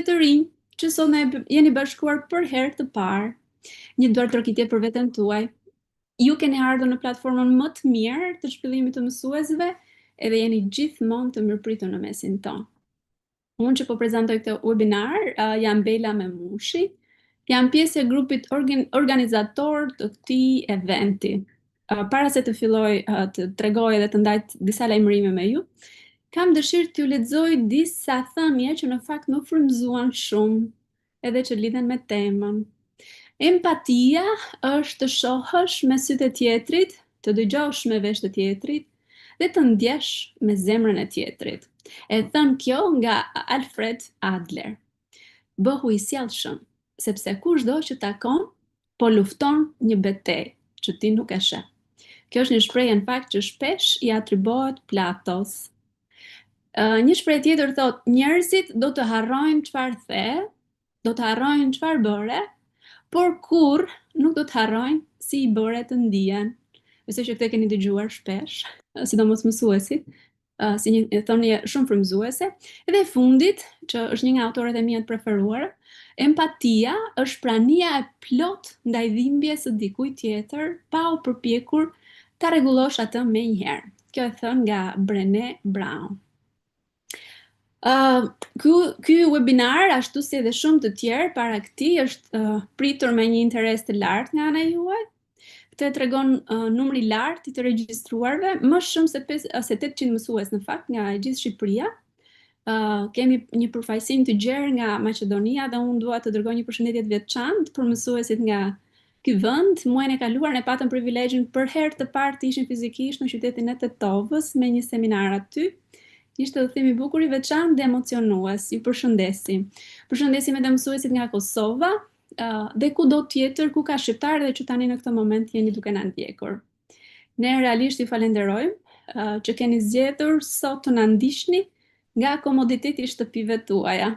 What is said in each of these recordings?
të rinj që sot ne jeni bashkuar për herë të parë. Një duar trokitje për veten tuaj. Ju keni ardhur në platformën më të mirë të shpëllimit të mësuesve edhe jeni gjithmonë të mirëpritur në mesin tonë. Unë që po prezantoj këtë webinar, jam Bela Memushi, jam pjesë e grupit organizator të këtij eventi. Para se të filloj të tregoj dhe të ndaj disa lajmërime me ju, kam dëshirë t'ju lexoj disa thënie që në fakt më frymëzuan shumë, edhe që lidhen me temën. Empatia është të shohësh me sytë e tjetrit, të dëgjosh me veshët e tjetrit dhe të ndjesh me zemrën e tjetrit. E thënë kjo nga Alfred Adler. Bëhu i sjellshëm, sepse kushdo që takon, po lufton një betejë që ti nuk e sheh. Kjo është një shprehje në fakt që shpesh i atribuohet Platos. Një shprehje tjetër thot, njerëzit do të harrojnë çfarë the, do të harrojnë çfarë bëre, por kur nuk do të harrojnë si i bëre të ndihen. Besoj që këtë keni dëgjuar shpesh, sidomos mësuesit, si një thënie shumë frymëzuese. Edhe e fundit, që është një nga autoret e mia të preferuar, empatia është prania e plot ndaj dhimbjes së dikujt tjetër, pa u përpjekur ta rregullosh atë menjëherë. Kjo e thënë nga Brené Brown. Ky webinar, ashtu si edhe shumë të tjerë para këtij, është pritur me një interes të lartë nga ana juaj. Këtë tregon numri i lartë i të regjistruarve, më shumë se 800 mësues në fakt nga gjithë Shqipëria. Kemi një përfaqësim të gjerë nga Maqedonia dhe unë dua të dërgoj një përshëndetje të veçantë për mësuesit nga ky vend. Muajin e kaluar ne patëm privilegjin për herë të parë të ishim fizikisht në qytetin e Tetovës me një seminar aty. Ishte udhëtim i bukur, i veçantë dhe emocionues. Ju përshëndesim. Përshëndesim edhe mësuesit nga Kosova dhe kudo tjetër ku ka shqiptarë dhe që tani në këtë moment jeni duke na ndjekur. Ne realisht ju falenderojmë që keni zgjedhur sot të na ndiqni nga komoditeti i shtëpive tuaja.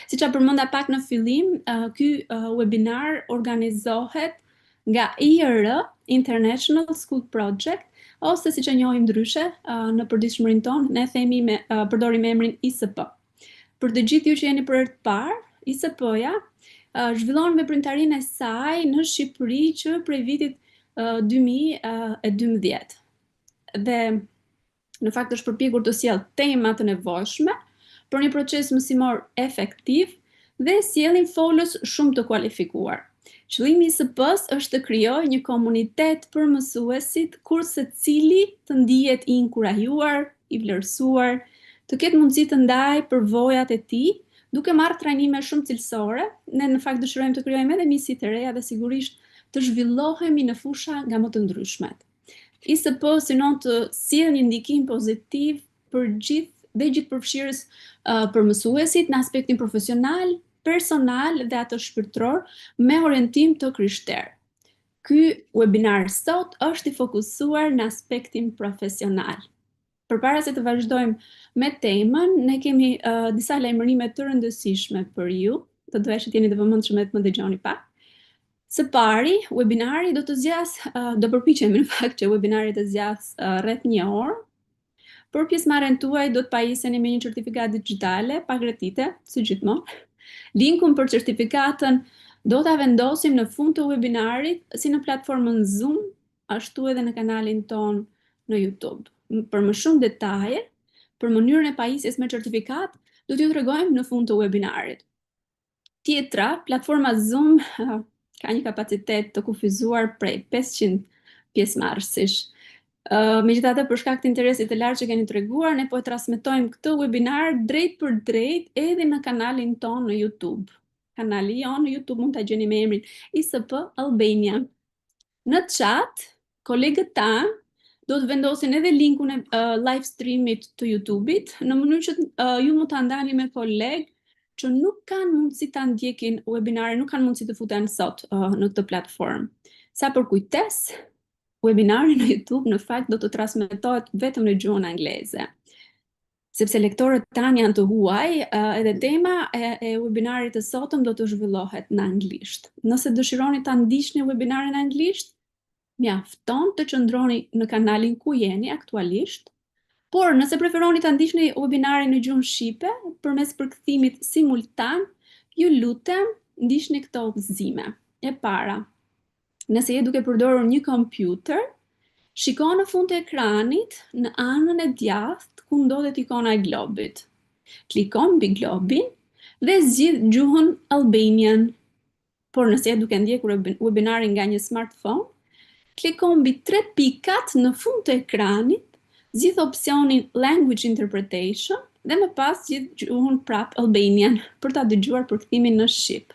Siç përmenda pak në fillim, ky webinar organizohet nga IR, International School Project, ose siç e njohim ndryshe në përditshmërinë tonë, ne përdorim emrin ISP. Për të gjithë ju që jeni për herë të parë, ISP-ja zhvillon veprimtarinë e saj në Shqipëri që prej vitit 2012. Dhe në fakt është përpjekur të sjellë tema të nevojshme për një proces mësimor efektiv dhe sjellin folës shumë të kualifikuar. Qëllimi i ISP-s është të krijojë një komunitet për mësuesit kur secili të ndihet i inkurajuar, i vlerësuar, të ketë mundësi të ndajë përvojat e tij, duke marrë trajnime shumë cilësore. Ne në fakt dëshirojmë të krijojmë edhe misi të reja dhe sigurisht të zhvillohemi në fusha nga më të ndryshmet. ISP synon të sjellë një ndikim pozitiv për gjithë përfshirës për mësuesit në aspektin profesional, personal dhe atë shpirtëror me orientim të krishterë. Ky webinar sot është i fokusuar në aspektin profesional. Përpara se të vazhdojmë me temën, ne kemi disa lajmërime të rëndësishme për ju, të doja që të jeni të vëmendshëm të më dëgjoni pak. Së pari, webinari do përpiqemi në fakt që webinari të zgjasë rreth 1 orë. Për pjesëmarrjen tuaj do të pajiseni me një certifikat digjitale pagratite, si gjithmonë. Linkun për certifikatën do ta vendosim në fund të webinarit, si në platformën Zoom, ashtu edhe në kanalin ton në YouTube. Për më shumë detaje, për mënyrën e pajisjes me certifikat, do t'ju tregojmë në fund të webinarit. Tjetra, platforma Zoom ka një kapacitet të kufizuar prej 500 pjesëmarrësish. Megjithatë, për shkak të interesit të lartë që keni treguar, ne po e transmetojmë këtë webinar drejt për drejt edhe në kanalin ton në YouTube. Kanali jon në YouTube mund ta gjeni me emrin ISP Albania. Në chat, kolegët tanë do të vendosin edhe linkun e live streamit të YouTube-it, në mënyrë që ju mund ta ndani me kolegë që nuk kanë mundësi ta ndjekin webinarin, nuk kanë mundësi të futen sot në këtë platformë. Sa për kujtes, webinari në YouTube në fakt do të transmetohet vetëm në gjuhën angleze. Sepse lektorët tanë janë të huaj, edhe tema e webinarit të sotëm do të zhvillohet në anglisht. Nëse dëshironi ta ndiqni webinarin në anglisht, mjafton të qëndroni në kanalin ku jeni aktualisht, Por nëse preferoni ta ndiqni webinarin në gjuhën shqipe përmes përkthimit simultan, ju lutem ndiqni këto udhëzime. E para, nëse je duke përdorur një kompjuter, shiko në fund të ekranit në anën e djathtë ku ndodhet ikona e globit. Kliko mbi globin dhe zgjidh gjuhën Albanian. Por nëse je duke ndjekur webinarin nga një smartphone, kliko mbi 3 pikat në fund të ekranit, zgjidh opsionin Language Interpretation dhe më pas zgjidh gjuhën prap Albanian për ta dëgjuar përkthimin në shqip.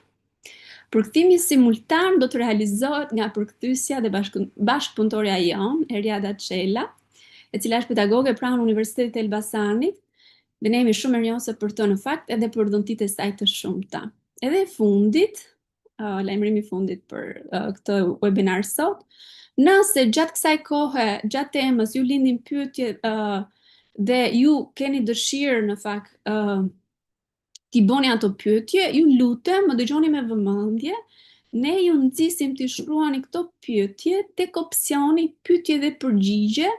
Përkthimi simultan do të realizohet nga përkthyesja dhe bashkëpunëtorja jon, Eriada Çela, e cila është pedagoge pranë Universitetit të Elbasanit, dhe ne jemi shumë mirënjohëse për të në fakt edhe për dhëntitë e saj të shumta. Edhe e fundit, lajmërimi i fundit për këtë webinar sot, nëse gjatë kësaj kohe, gjatë temës, ju lindin pyetje dhe ju keni dëshirë në fakt t'i bëni ato pyetje, ju lutem më dëgjoni me vëmendje, ne ju nxisim t'i shkruani këto pyetje tek opsioni pyetje dhe përgjigje,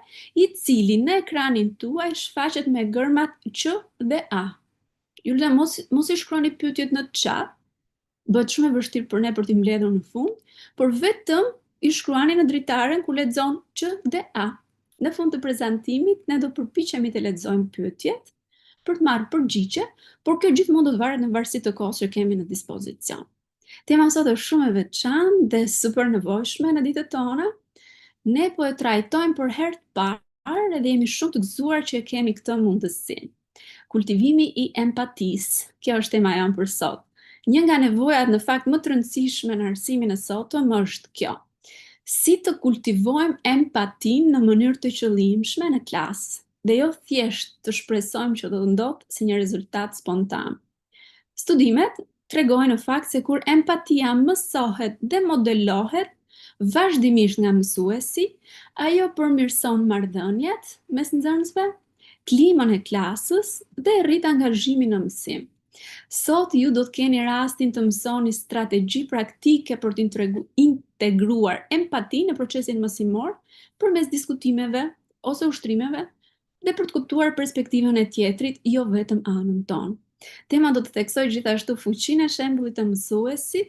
i cili në ekranin tuaj shfaqet me gërmat Q dhe A. Ju lutem mos i shkruani pyetjet në chat, bëhet shumë e vështirë për ne për t'i mbledhur në fund, por vetëm i shkruani në dritaren ku lexon Q dhe A. Në fund të prezantimit, ne do përpiqemi të lexojmë pyetjet për të marrë përgjigje, por kjo gjithmonë do të varet në varësi të kohës që kemi në dispozicion. Tema sot është shumë e veçantë dhe super nevojshme në ditët tona. Ne po e trajtojmë për herë të parë dhe jemi shumë të gëzuar që kemi këtë mundësi. Kultivimi i empatisë. Kjo është tema jonë për sot. Një nga nevojat në fakt më të rëndësishme në arsimin e sotëm është kjo. Si të kultivojmë empatin në mënyrë të qëllimshme në klasë, dhe jo thjesht të shpresojmë që do të ndodhë si një rezultat spontan. Studimet tregojnë në fakt se kur empatia mësohet dhe modelohet vazhdimisht nga mësuesi, ajo përmirëson marrëdhëniet mes nxënësve, klimën e klasës dhe rrit angazhimin në mësim. Sot ju do të keni rastin të mësoni strategji praktike për të integruar empati në procesin mësimor përmes diskutimeve ose ushtrimeve dhe për të kuptuar perspektivën e tjetrit, jo vetëm anën tonë. Tema do të theksoj gjithashtu fuqinë e shembullit të mësuesit,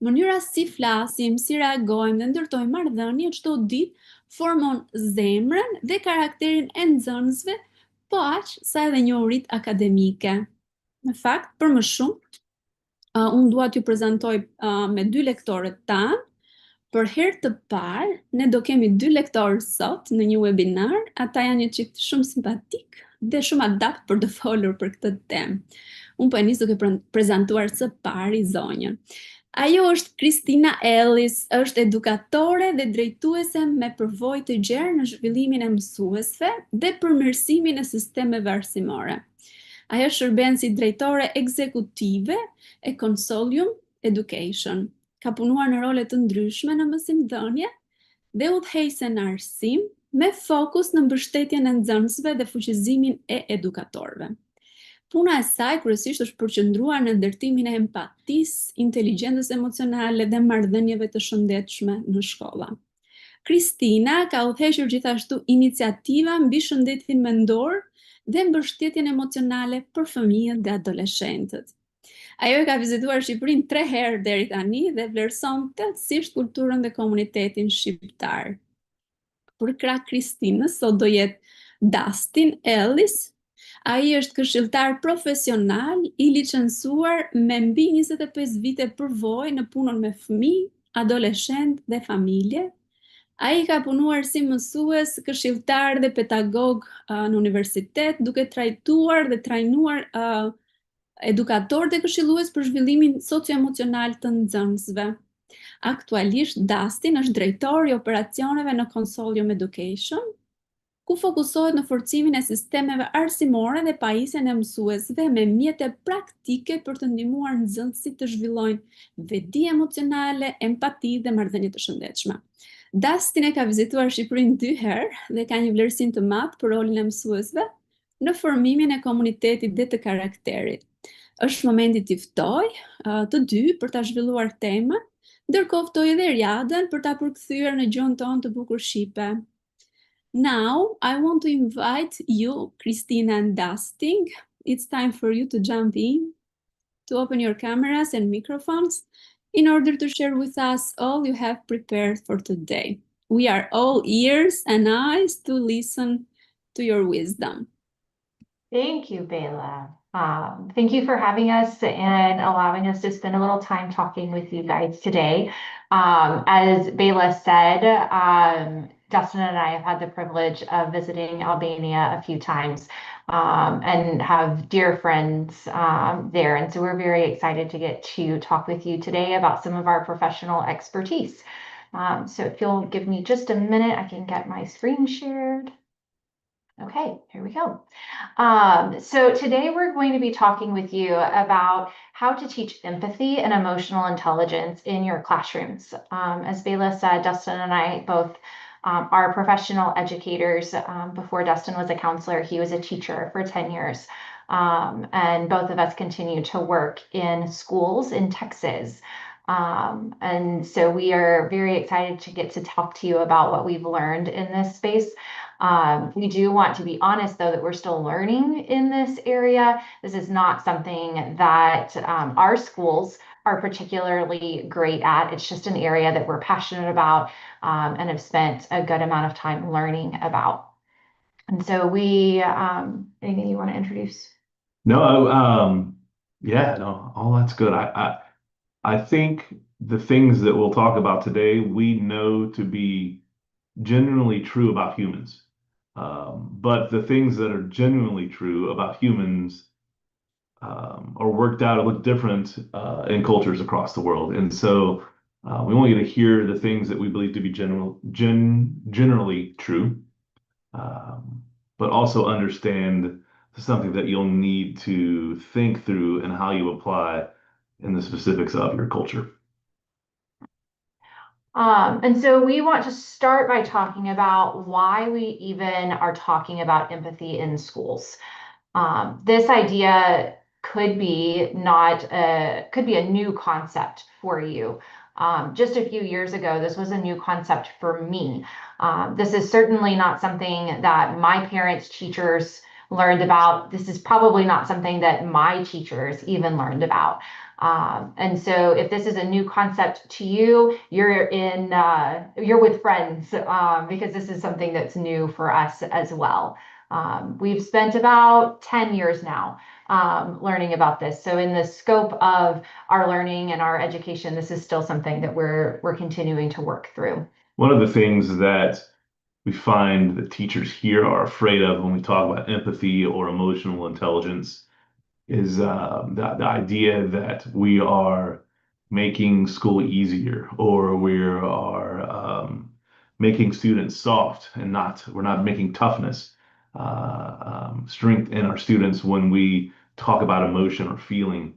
mënyra si flasim, si reagojmë dhe ndërtojmë marrëdhënie çdo ditë formon zemrën dhe karakterin e nxënësve, po aq sa edhe njohuritë akademike. Në fakt, për më shumë, unë dua t'ju prezantoj me 2 lektorët tanë. Për herë të parë, ne do kemi 2 lektorë sot në një webinar, ata janë një çift shumë simpatik dhe shumë adakt për të folur për këtë temë. Unë po e nis duke prezantuar së pari zonjën. Ajo është Kristina Ellis, është edukatore dhe drejtuese me përvojë të gjerë në zhvillimin e mësuesve dhe përmirësimin e sistemeve arsimore. Ajo shërben si drejtore ekzekutive e Consolium Education. Ka punuar në role të ndryshme në mësimdhënie dhe udhëheqëse në arsim, me fokus në mbështetjen e nxënësve dhe fuqizimin e edukatorëve. Puna e saj kryesisht është përqendruar në ndërtimin e empatisë, inteligjencës emocionale dhe marrëdhënieve të shëndetshme në shkolla. Kristina ka udhëhequr gjithashtu iniciativa mbi shëndetin mendor dhe mbështetjen emocionale për fëmijët dhe adoleshentët. Ajo e ka vizituar Shqipërinë 3 herë deri tani dhe vlerëson thellësisht kulturën dhe komunitetin shqiptar. Për krah Kristinës sot do jetë Dustin Ellis. Ai është këshilltar profesional i licencuar me mbi 25 vite përvojë në punën me fëmijë, adoleshent dhe familje. Ai ka punuar si mësues, këshilltar dhe pedagog në universitet, duke trajtuar dhe trajnuar edukator dhe këshillues për zhvillimin socioemocional të nxënësve. Aktualisht, Dustin është drejtori i operacioneve në Consolium Education, ku fokusohet në forcimin e sistemeve arsimore dhe pajisjen e mësuesve me mjete praktike për të ndihmuar nxënësit të zhvillojnë vedi emocionale, empati dhe marrëdhënie të shëndetshme. Dustin e ka vizituar Shqipërinë 2 herë dhe ka një vlerësim të madh për rolin e mësuesve në formimin e komunitetit dhe të karakterit. Është momenti t'i ftoj të dy për ta zhvilluar temën, ndërkohë ftoj edhe Riadën për ta përkthyer në gjuhën tonë të bukur shqipe. Now, I want to invite you, Christina and Dustin. It's time for you to jump in, to open your cameras and microphones in order to share with us all you have prepared for today. We are all ears and eyes to listen to your wisdom. Thank you, Bela. Thank you for having us and allowing us to spend a little time talking with you guys today. As Bela said, Dustin and I have had the privilege of visiting Albania a few times and have dear friends there. And so we're very excited to get to talk with you today about some of our professional expertise. So if you'll give me just a minute, I can get my screen shared. Okay, here we go. So today we're going to be talking with you about how to teach empathy and emotional intelligence in your classrooms. As Bela said, Dustin and I both are professional educators. Before Dustin was a counselor, he was a teacher for 10 years. And both of us continue to work in schools in Texas. And so we are very excited to get to talk to you about what we've learned in this space. We do want to be honest, though, that we're still learning in this area. This is not something that our schools are particularly great at. It's just an area that we're passionate about and have spent a good amount of time learning about. And so anything you want to introduce? No, yeah, no, all that's good. I think the things that we'll talk about today, we know to be genuinely true about humans. But the things that are genuinely true about humans are worked out or look different in cultures across the world. And so we want you to hear the things that we believe to be generally true, um, but also understand something that you'll need to think through and how you apply in the specifics of your culture. And so we want to start by talking about why we even are talking about empathy in schools. This idea could be a new concept for you. Just a few years ago, this was a new concept for me. This is certainly not something that my parents' teachers learned about. This is probably not something that my teachers even learned about. And so if this is a new concept to you, you're with friends because this is something that's new for us as well. We've spent about 10 years now learning about this. So in the scope of our learning and our education, this is still something that we're continuing to work through. One of the things that we find that teachers here are afraid of when we talk about empathy or emotional intelligence is the idea that we are making school easier or we are making students soft and we're not making toughness, strength in our students when we talk about emotion or feeling.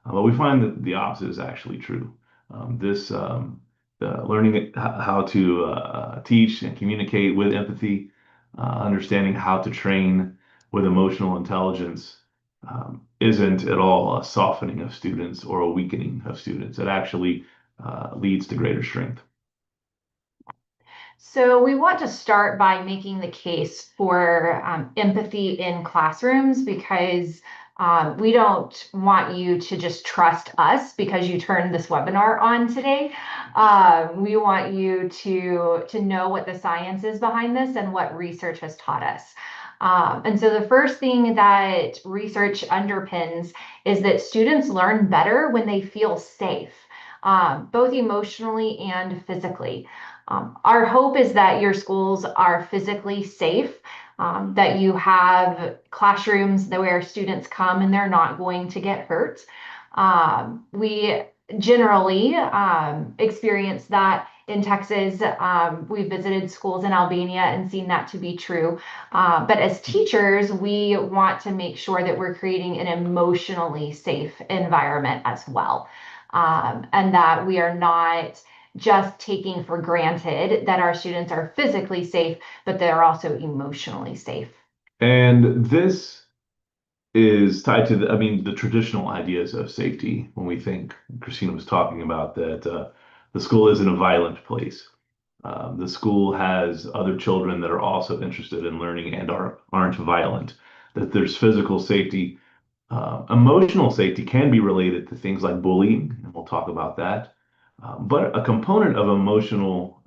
But we find that the opposite is actually true. This learning how to teach and communicate with empathy, understanding how to train with emotional intelligence isn't at all a softening of students or a weakening of students. It actually leads to greater strength. So we want to start by making the case for empathy in classrooms because we don't want you to just trust us because you turned this webinar on today. We want you to know what the science is behind this and what research has taught us. And so the first thing that research underpins is that students learn better when they feel safe, both emotionally and physically. Our hope is that your schools are physically safe, that you have classrooms where students come and they're not going to get hurt. We generally experience that in Texas. We've visited schools in Albania and seen that to be true. But as teachers, we want to make sure that we're creating an emotionally safe environment as well. And that we are not just taking for granted that our students are physically safe, but they're also emotionally safe. And this is tied to the traditional ideas of safety when we think Christina was talking about that the school isn't a violent place. the school has other children that are also interested in learning and aren't violent, that there's physical safety. Emotional safety can be related to things like bullying, and we'll talk about that. But a component of emotional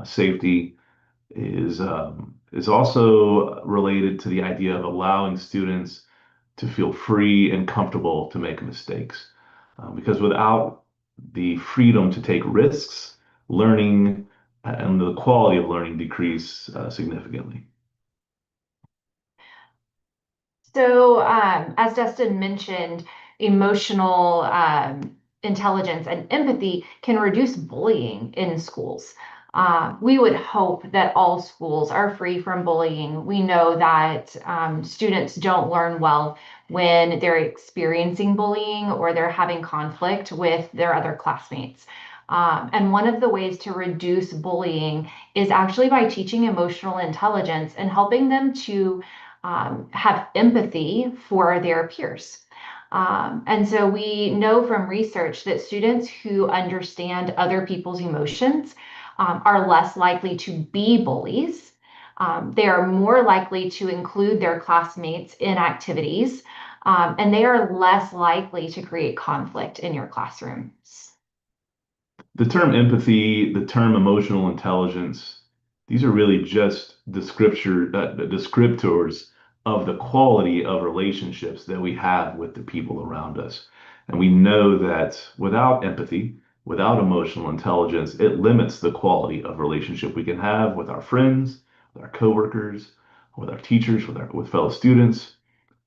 safety is also related to the idea of allowing students to feel free and comfortable to make mistakes. Because without the freedom to take risks, learning and the quality of learning decrease significantly. So, as Dustin mentioned, emotional intelligence and empathy can reduce bullying in schools. We would hope that all schools are free from bullying. We know that students don't learn well when they're experiencing bullying or they're having conflict with their other classmates. And one of the ways to reduce bullying is actually by teaching emotional intelligence and helping them to have empathy for their peers. And so we know from research that students who understand other people's emotions are less likely to be bullies. They are more likely to include their classmates in activities, and they are less likely to create conflict in your classrooms. The term empathy, the term emotional intelligence, these are really just descriptors of the quality of relationships that we have with the people around us. And we know that without empathy, without emotional intelligence, it limits the quality of relationship we can have with our friends, with our coworkers, with our teachers, with fellow students.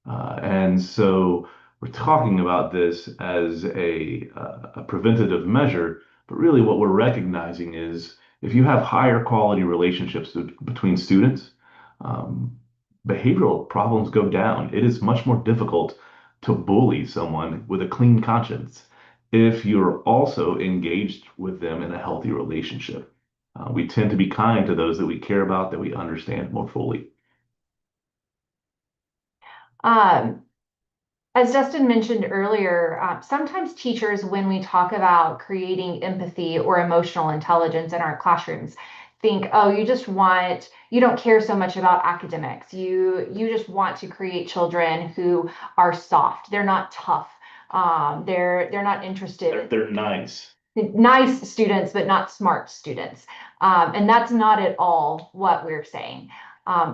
And so we're talking about this as a preventative measure, but really what we're recognizing is if you have higher quality relationships between students, um, behavioral problems go down. It is much more difficult to bully someone with a clean conscience if you're also engaged with them in a healthy relationship. We tend to be kind to those that we care about, that we understand more fully. Um, As Dustin mentioned earlier, sometimes teachers, when we talk about creating empathy or emotional intelligence in our classrooms, think, oh, you don't care so much about academics. You just want to create children who are soft. They're not tough. They're not interested. They're nice. Nice students, but not smart students. And that's not at all what we're saying.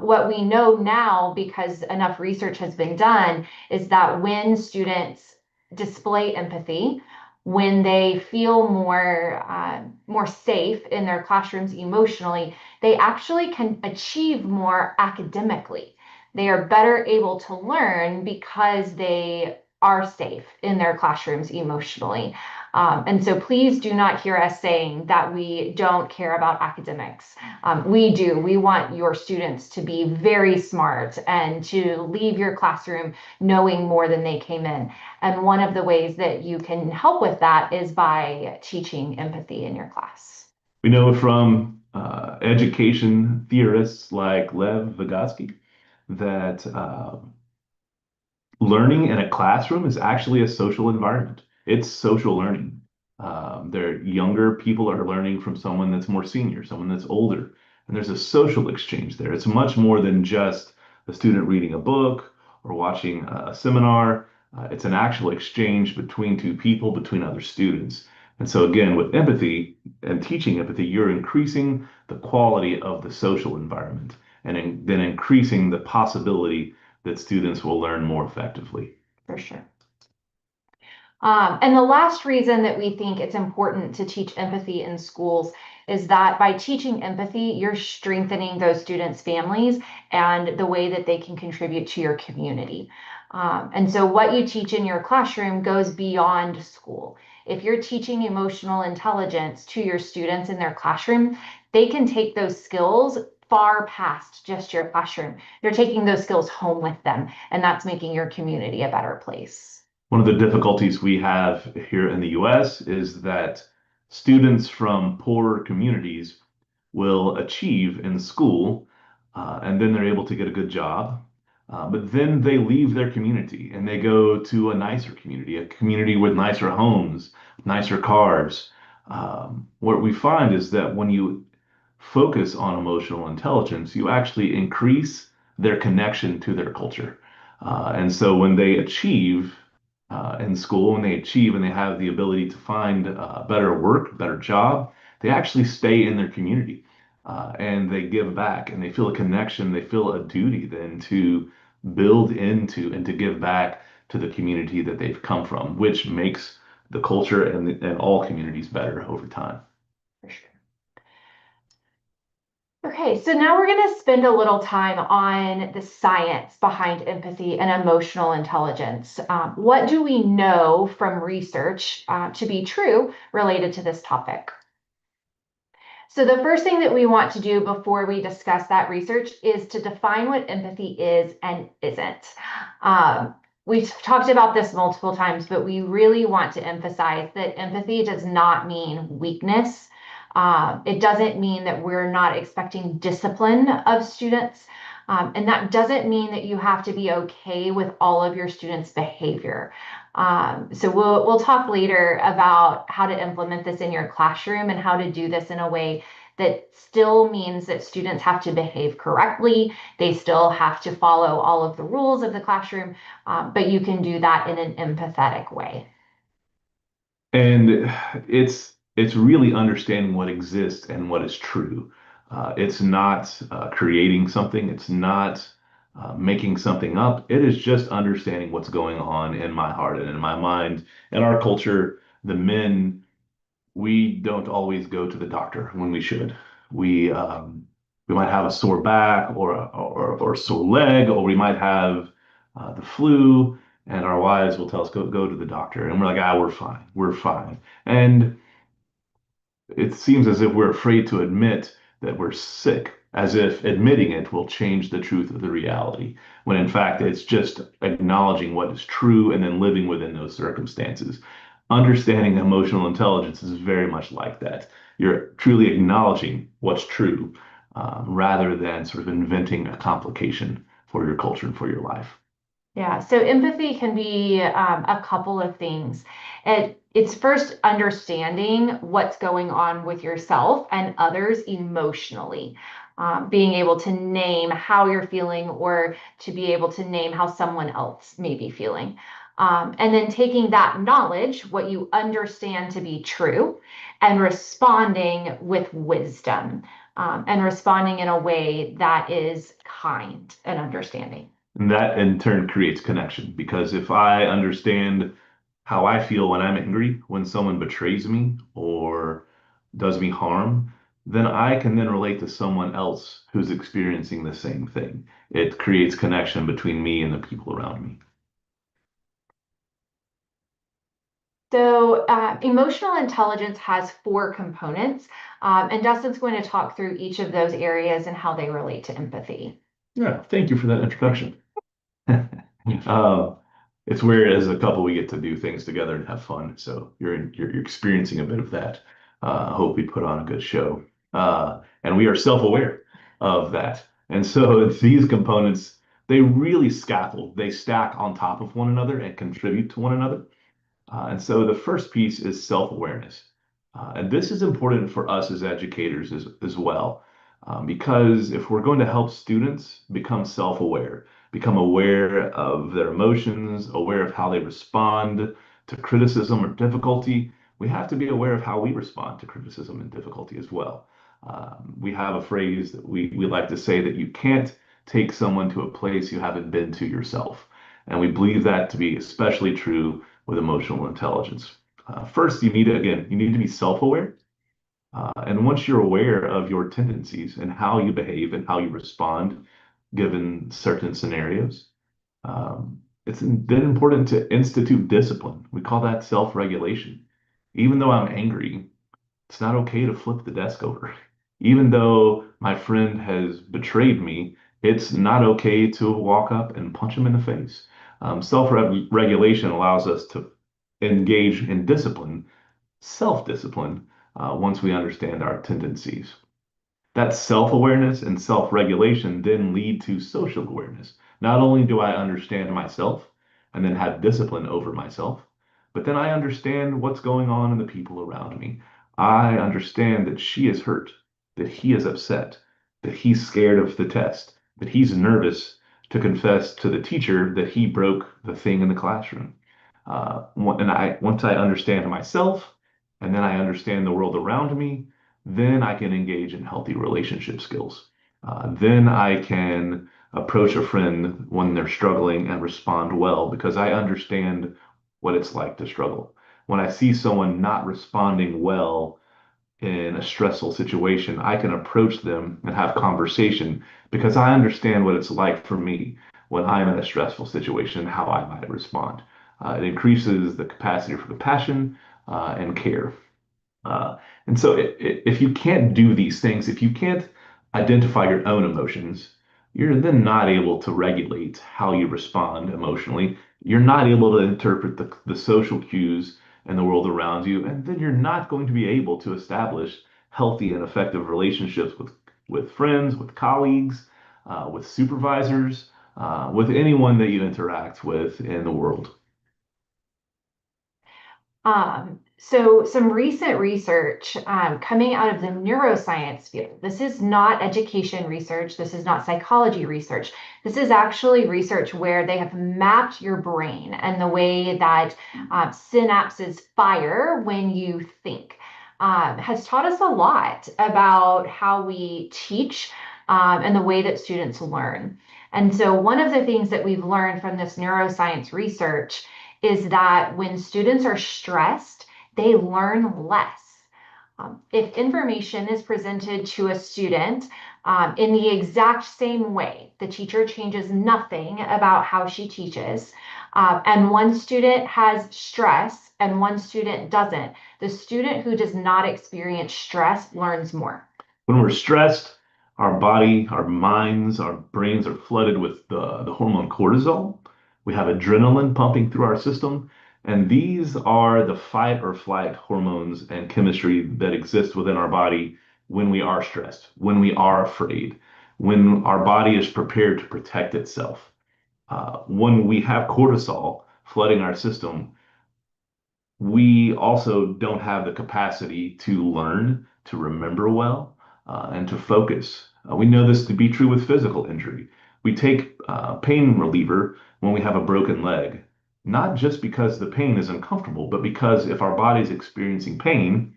What we know now, because enough research has been done, is that when students display empathy, when they feel more safe in their classrooms emotionally, they actually can achieve more academically. They are better able to learn because they are safe in their classrooms emotionally. And so please do not hear us saying that we don't care about academics. We do. We want your students to be very smart and to leave your classroom knowing more than they came in. And one of the ways that you can help with that is by teaching empathy in your class. We know from education theorists like Lev Vygotsky that learning in a classroom is actually a social environment. It's social learning. Their younger people are learning from someone that's more senior, someone that's older, and there's a social exchange there. It's much more than just a student reading a book or watching a seminar. It's an actual exchange between two people, between other students. And so again, with empathy and teaching empathy, you're increasing the quality of the social environment and then increasing the possibility that students will learn more effectively. For sure. And the last reason that we think it's important to teach empathy in schools is that by teaching empathy, you're strengthening those students' families and the way that they can contribute to your community. And so what you teach in your classroom goes beyond school. If you're teaching emotional intelligence to your students in their classroom, they can take those skills far past just your classroom. They're taking those skills home with them, and that's making your community a better place. One of the difficulties we have here in the US is that students from poorer communities will achieve in school and then they're able to get a good job. But then they leave their community and they go to a nicer community, a community with nicer homes, nicer cars. What we find is that when you focus on emotional intelligence, you actually increase their connection to their culture. And so when they achieve in school, when they achieve and they have the ability to find better work, better job, they actually stay in their community and they give back and they feel a connection, they feel a duty then to build into and to give back to the community that they've come from, which makes the culture and all communities better over time. For sure. Okay, so now we're going to spend a little time on the science behind empathy and emotional intelligence. What do we know from research to be true related to this topic? So the first thing that we want to do before we discuss that research is to define what empathy is and isn't. We've talked about this multiple times, but we really want to emphasize that empathy does not mean weakness. It doesn't mean that we're not expecting discipline of students. And that doesn't mean that you have to be okay with all of your students' behavior. So we'll talk later about how to implement this in your classroom and how to do this in a way that still means that students have to behave correctly. They still have to follow all of the rules of the classroom, but you can do that in an empathetic way. And it's really understanding what exists and what is true. It's not creating something. It's not making something up. It is just understanding what's going on in my heart and in my mind. In our culture, the men, we don't always go to the doctor when we should. We might have a sore back or a sore leg, or we might have the flu, and our wives will tell us go to the doctor, and we're like, ah, we're fine. And it seems as if we're afraid to admit that we're sick, as if admitting it will change the truth of the reality, when in fact it's just acknowledging what is true and then living within those circumstances. Understanding emotional intelligence is very much like that. You're truly acknowledging what's true rather than sort of inventing a complication for your culture and for your life. Yeah, so empathy can be a couple of things. It's first understanding what's going on with yourself and others emotionally, being able to name how you're feeling or to be able to name how someone else may be feeling. And then taking that knowledge, what you understand to be true, and responding with wisdom, and responding in a way that is kind and understanding. And that in turn creates connection because if I understand how I feel when I'm angry, when someone betrays me or does me harm, then I can then relate to someone else who's experiencing the same thing. It creates connection between me and the people around me. So emotional intelligence has 4 components, and Dustin's going to talk through each of those areas and how they relate to empathy. Yeah, thank you for that introduction. Uh, it's weird as a couple we get to do things together and have fun. So you're experiencing a bit of that. I hope we put on a good show. And we are self-aware of that. And so these components, they really scaffold, they stack on top of one another and contribute to one another. And so the first piece is self-awareness. And this is important for us as educators as well, because if we're going to help students become self-aware, become aware of their emotions, aware of how they respond to criticism or difficulty, we have to be aware of how we respond to criticism and difficulty as well. We have a phrase that we like to say that you can't take someone to a place you haven't been to yourself. And we believe that to be especially true with emotional intelligence. First, you need to be self-aware. And once you're aware of your tendencies and how you behave and how you respond given certain scenarios, it's then important to institute discipline. We call that self-regulation. Even though I'm angry, it's not okay to flip the desk over. Even though my friend has betrayed me, it's not okay to walk up and punch him in the face. Self-regulation allows us to engage in discipline, self-discipline, once we understand our tendencies. That self-awareness and self-regulation then lead to social awareness. Not only do I understand myself and then have discipline over myself, but then I understand what's going on in the people around me. I understand that she is hurt, that he is upset, that he's scared of the test, that he's nervous to confess to the teacher that he broke the thing in the classroom. Once I understand myself, and then I understand the world around me, then I can engage in healthy relationship skills. Then I can approach a friend when they're struggling and respond well because I understand what it's like to struggle. When I see someone not responding well in a stressful situation, I can approach them and have conversation because I understand what it's like for me when I'm in a stressful situation and how I might respond. It increases the capacity for compassion and care. And so if you can't do these things, if you can't identify your own emotions, you're then not able to regulate how you respond emotionally. You're not able to interpret the social cues and the world around you, and then you're not going to be able to establish healthy and effective relationships with friends, with colleagues, with supervisors, with anyone that you interact with in the world. So some recent research coming out of the neuroscience field. This is not education research. This is not psychology research. This is actually research where they have mapped your brain and the way that synapses fire when you think. Has taught us a lot about how we teach and the way that students learn. And so one of the things that we've learned from this neuroscience research is that when students are stressed, they learn less. If information is presented to a student in the exact same way, the teacher changes nothing about how she teaches, and one student has stress and one student doesn't, the student who does not experience stress learns more. When we're stressed, our body, our minds, our brains are flooded with the hormone cortisol. We have adrenaline pumping through our system. And these are the fight or flight hormones and chemistry that exist within our body when we are stressed, when we are afraid, when our body is prepared to protect itself. When we have cortisol flooding our system, we also don't have the capacity to learn, to remember well, and to focus. We know this to be true with physical injury. We take pain reliever when we have a broken leg, not just because the pain is uncomfortable, but because if our body's experiencing pain,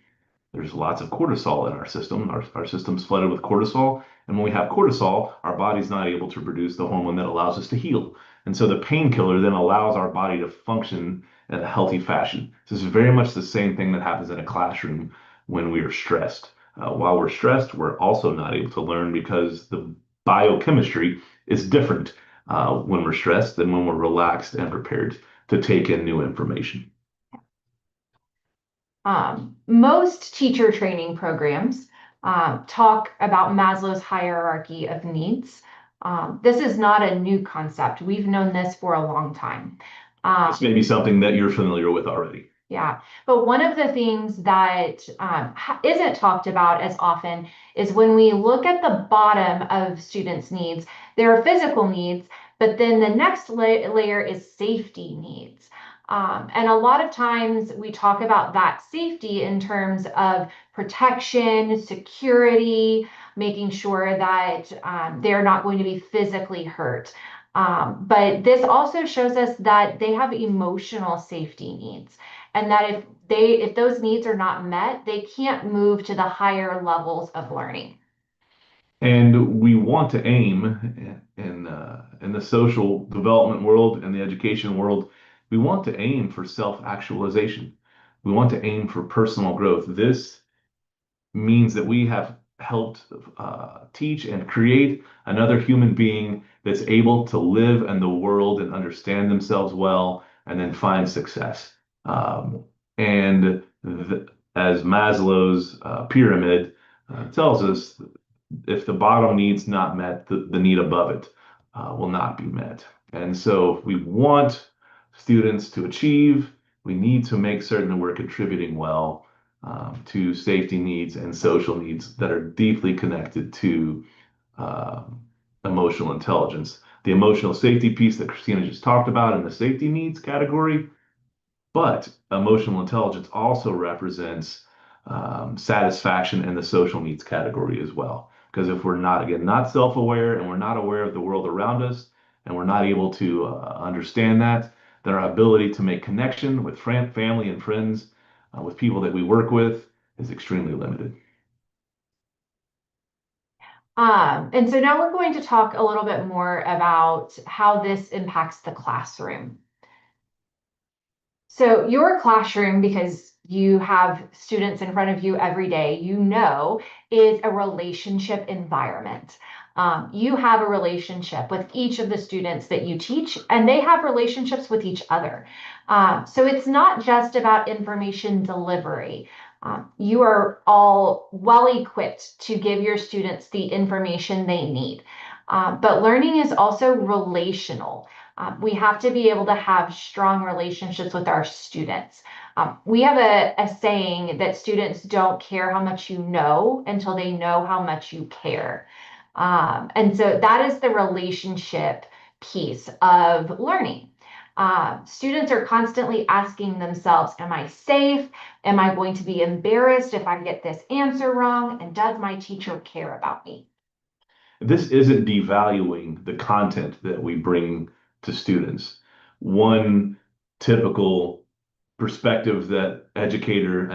there's lots of cortisol in our system. Our system's flooded with cortisol. And when we have cortisol, our body's not able to produce the hormone that allows us to heal. And so the painkiller then allows our body to function in a healthy fashion. This is very much the same thing that happens in a classroom when we are stressed. While we're stressed, we're also not able to learn because the biochemistry is different when we're stressed than when we're relaxed and prepared to take in new information. Most teacher training programs talk about Maslow's hierarchy of needs. This is not a new concept. We've known this for a long time. This may be something that you're familiar with already. Yeah, but one of the things that isn't talked about as often is when we look at the bottom of students' needs, there are physical needs, but then the next layer is safety needs. And a lot of times we talk about that safety in terms of protection, security, making sure that they're not going to be physically hurt. But this also shows us that they have emotional safety needs, and that if those needs are not met, they can't move to the higher levels of learning. And we want to aim in the social development world and the education world, we want to aim for self-actualization. We want to aim for personal growth. This means that we have helped teach and create another human being that's able to live in the world and understand themselves well and then find success. And as Maslow's pyramid tells us, if the bottom need's not met, the need above it will not be met. And so if we want students to achieve, we need to make certain that we're contributing well to safety needs and social needs that are deeply connected to emotional intelligence. The emotional safety piece that Christina just talked about in the safety needs category, but emotional intelligence also represents satisfaction in the social needs category as well. Because if we're not, again, not self-aware and we're not aware of the world around us and we're not able to understand that, then our ability to make connection with family and friends, with people that we work with, is extremely limited. And so now we're going to talk a little bit more about how this impacts the classroom. So your classroom, because you have students in front of you every day, you know, is a relationship environment. You have a relationship with each of the students that you teach, and they have relationships with each other. So it's not just about information delivery. You are all well equipped to give your students the information they need. But learning is also relational. We have to be able to have strong relationships with our students. We have a saying that students don't care how much you know until they know how much you care. And so that is the relationship piece of learning. Students are constantly asking themselves, am I safe? Am I going to be embarrassed if I get this answer wrong? And does my teacher care about me? This isn't devaluing the content that we bring to students. One typical perspective that an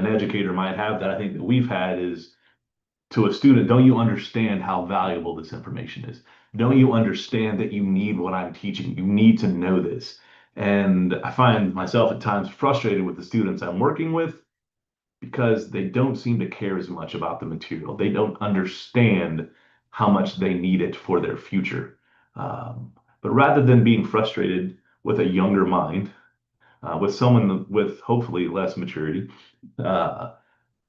educator might have that I think that we've had is to a student, don't you understand how valuable this information is? Don't you understand that you need what I'm teaching? You need to know this. And I find myself at times frustrated with the students I'm working with because they don't seem to care as much about the material. They don't understand how much they need it for their future. But rather than being frustrated with a younger mind, with someone with hopefully less maturity, uh,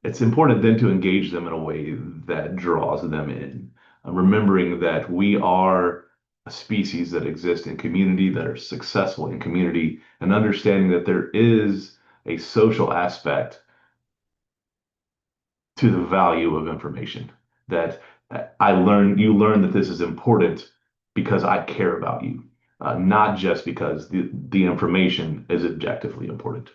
it's important then to engage them in a way that draws them in, remembering that we are a species that exists in community, that are successful in community, and understanding that there is a social aspect to the value of information. That you learn that this is important because I care about you, not just because the information is objectively important.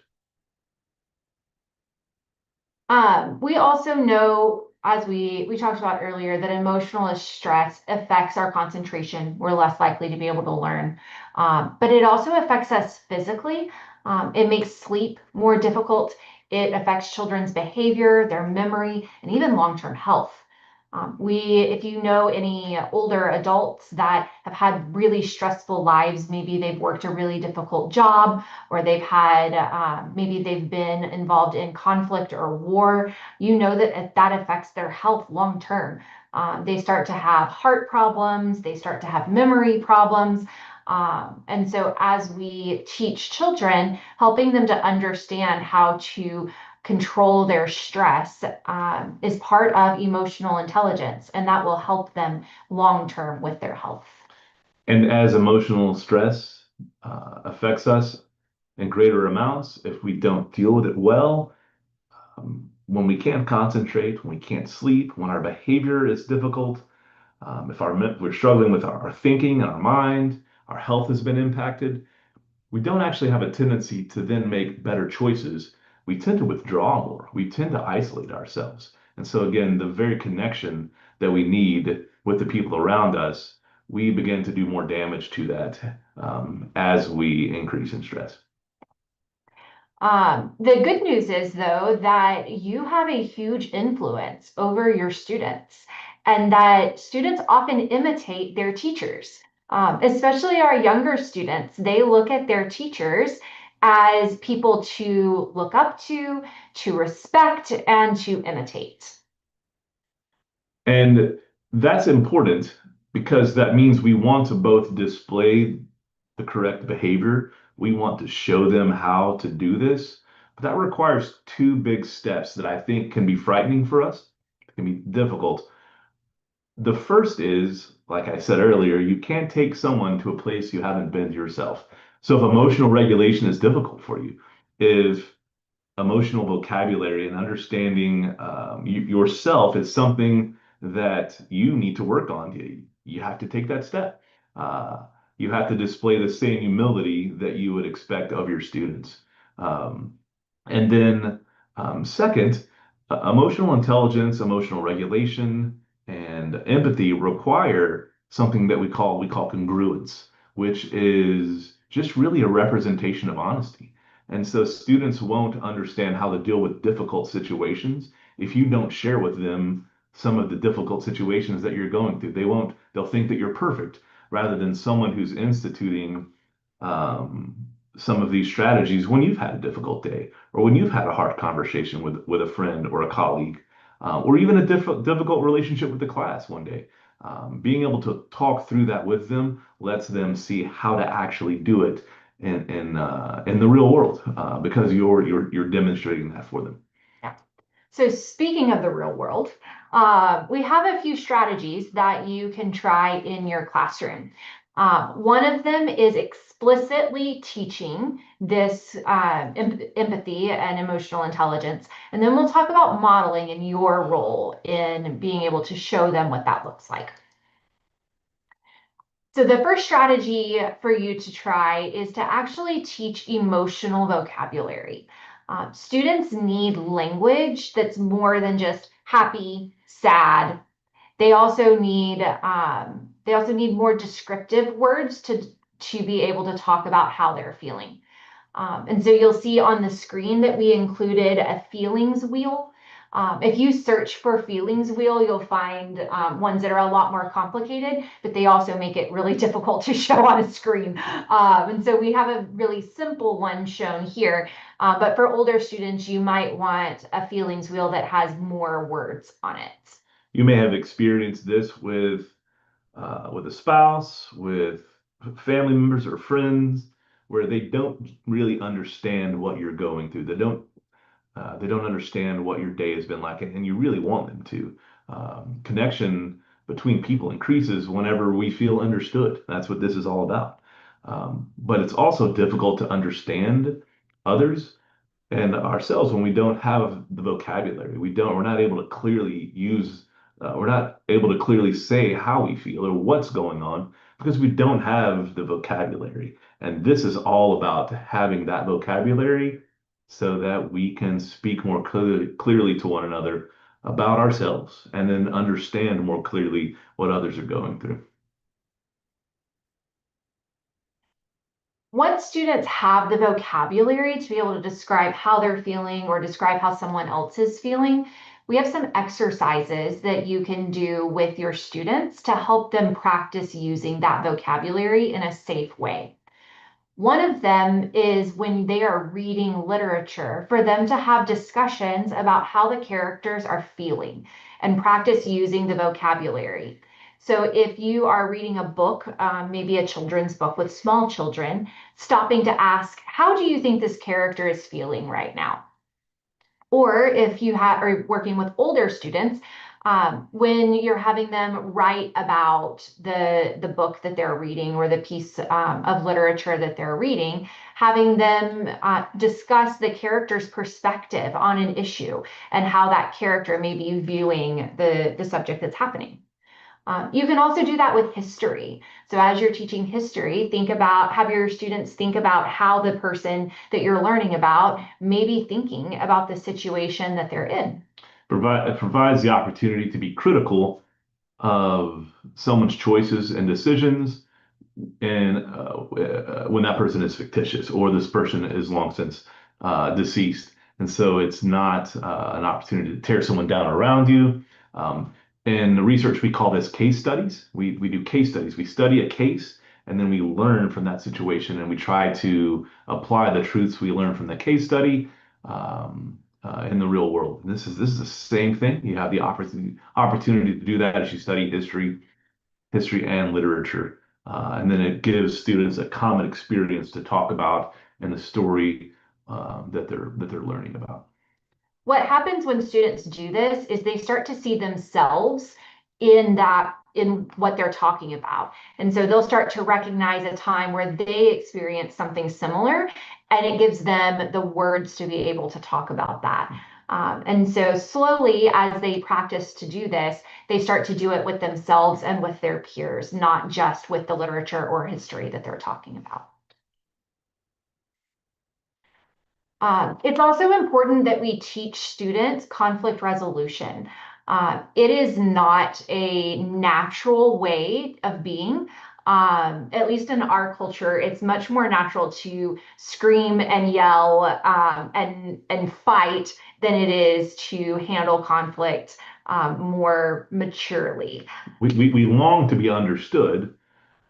We also know, as we talked about earlier, that emotional stress affects our concentration. We're less likely to be able to learn. But it also affects us physically. It makes sleep more difficult. It affects children's behavior, their memory, and even long-term health. If you know any older adults that have had really stressful lives, maybe they've worked a really difficult job, or maybe they've been involved in conflict or war, you know that affects their health long term. They start to have heart problems, they start to have memory problems. And so as we teach children, helping them to understand how to control their stress is part of emotional intelligence, and that will help them long term with their health. And as emotional stress affects us in greater amounts, if we don't deal with it well, when we can't concentrate, when we can't sleep, when our behavior is difficult, if we're struggling with our thinking and our mind, our health has been impacted, we don't actually have a tendency to then make better choices. We tend to withdraw more. We tend to isolate ourselves. And so, again, the very connection that we need with the people around us, we begin to do more damage to that as we increase in stress. The good news is, though, that you have a huge influence over your students, and that students often imitate their teachers, especially our younger students. They look at their teachers as people to look up to respect, and to imitate. And that's important because that means we want to both display the correct behavior. We want to show them how to do this. But that requires two big steps that I think can be frightening for us. It can be difficult. The first is, like I said earlier, you can't take someone to a place you haven't been yourself. So if emotional regulation is difficult for you, if emotional vocabulary and understanding yourself is something that you need to work on. You have to take that step. Uh, you have to display the same humility that you would expect of your students. And then, second, Emotional intelligence, emotional regulation, and empathy require something that we call congruence, which is just really a representation of honesty. And so students won't understand how to deal with difficult situations if you don't share with them some of the difficult situations that you're going through. They'll think that you're perfect rather than someone who's instituting um, some of these strategies when you've had a difficult day or when you've had a hard conversation with a friend or a colleague, or even a difficult relationship with the class one day. Being able to talk through that with them lets them see how to actually do it in the real world, because you're demonstrating that for them. Yeah. So speaking of the real world, we have a few strategies that you can try in your classroom. One of them is explicitly teaching this empathy and emotional intelligence. And then we'll talk about modeling and your role in being able to show them what that looks like. So the first strategy for you to try is to actually teach emotional vocabulary. Students need language that's more than just happy, sad. They also need more descriptive words to be able to talk about how they're feeling. And so you'll see on the screen that we included a feelings wheel. If you search for feelings wheel, you'll find ones that are a lot more complicated, but they also make it really difficult to show on a screen. And so we have a really simple one shown here. But for older students, you might want a feelings wheel that has more words on it. You may have experienced this with a spouse, with family members or friends, where they don't really understand what you're going through. They don't understand what your day has been like, and you really want them to. Connection between people increases whenever we feel understood. That's what this is all about. But it's also difficult to understand others and ourselves when we don't have the vocabulary. We're not able to clearly we're not able to clearly say how we feel or what's going on because we don't have the vocabulary. And this is all about having that vocabulary so that we can speak more clearly to one another about ourselves and then understand more clearly what others are going through. Once students have the vocabulary to be able to describe how they're feeling or describe how someone else is feeling, we have some exercises that you can do with your students to help them practice using that vocabulary in a safe way. One of them is when they are reading literature, for them to have discussions about how the characters are feeling and practice using the vocabulary. So if you are reading a book, maybe a children's book with small children, stopping to ask, how do you think this character is feeling right now? Or if you are working with older students, when you're having them write about the book that they're reading or the piece of literature that they're reading, having them discuss the character's perspective on an issue and how that character may be viewing the subject that's happening. You can also do that with history. So as you're teaching history, have your students think about how the person that you're learning about may be thinking about the situation that they're in. It provides the opportunity to be critical of someone's choices and decisions, and when that person is fictitious or this person is long since deceased. And so it's not an opportunity to tear someone down around you. In the research, we call this case studies. We do case studies. We study a case and then we learn from that situation and we try to apply the truths we learn from the case study in the real world. And this is the same thing. You have the opportunity to do that as you study history and literature. And then it gives students a common experience to talk about and the story that they're learning about. What happens when students do this is they start to see themselves in what they're talking about. And so they'll start to recognize a time where they experienced something similar, and it gives them the words to be able to talk about that. And so slowly, as they practice to do this, they start to do it with themselves and with their peers, not just with the literature or history that they're talking about. It's also important that we teach students conflict resolution. It is not a natural way of being. At least in our culture, it's much more natural to scream and yell and fight than it is to handle conflict more maturely. We long to be understood,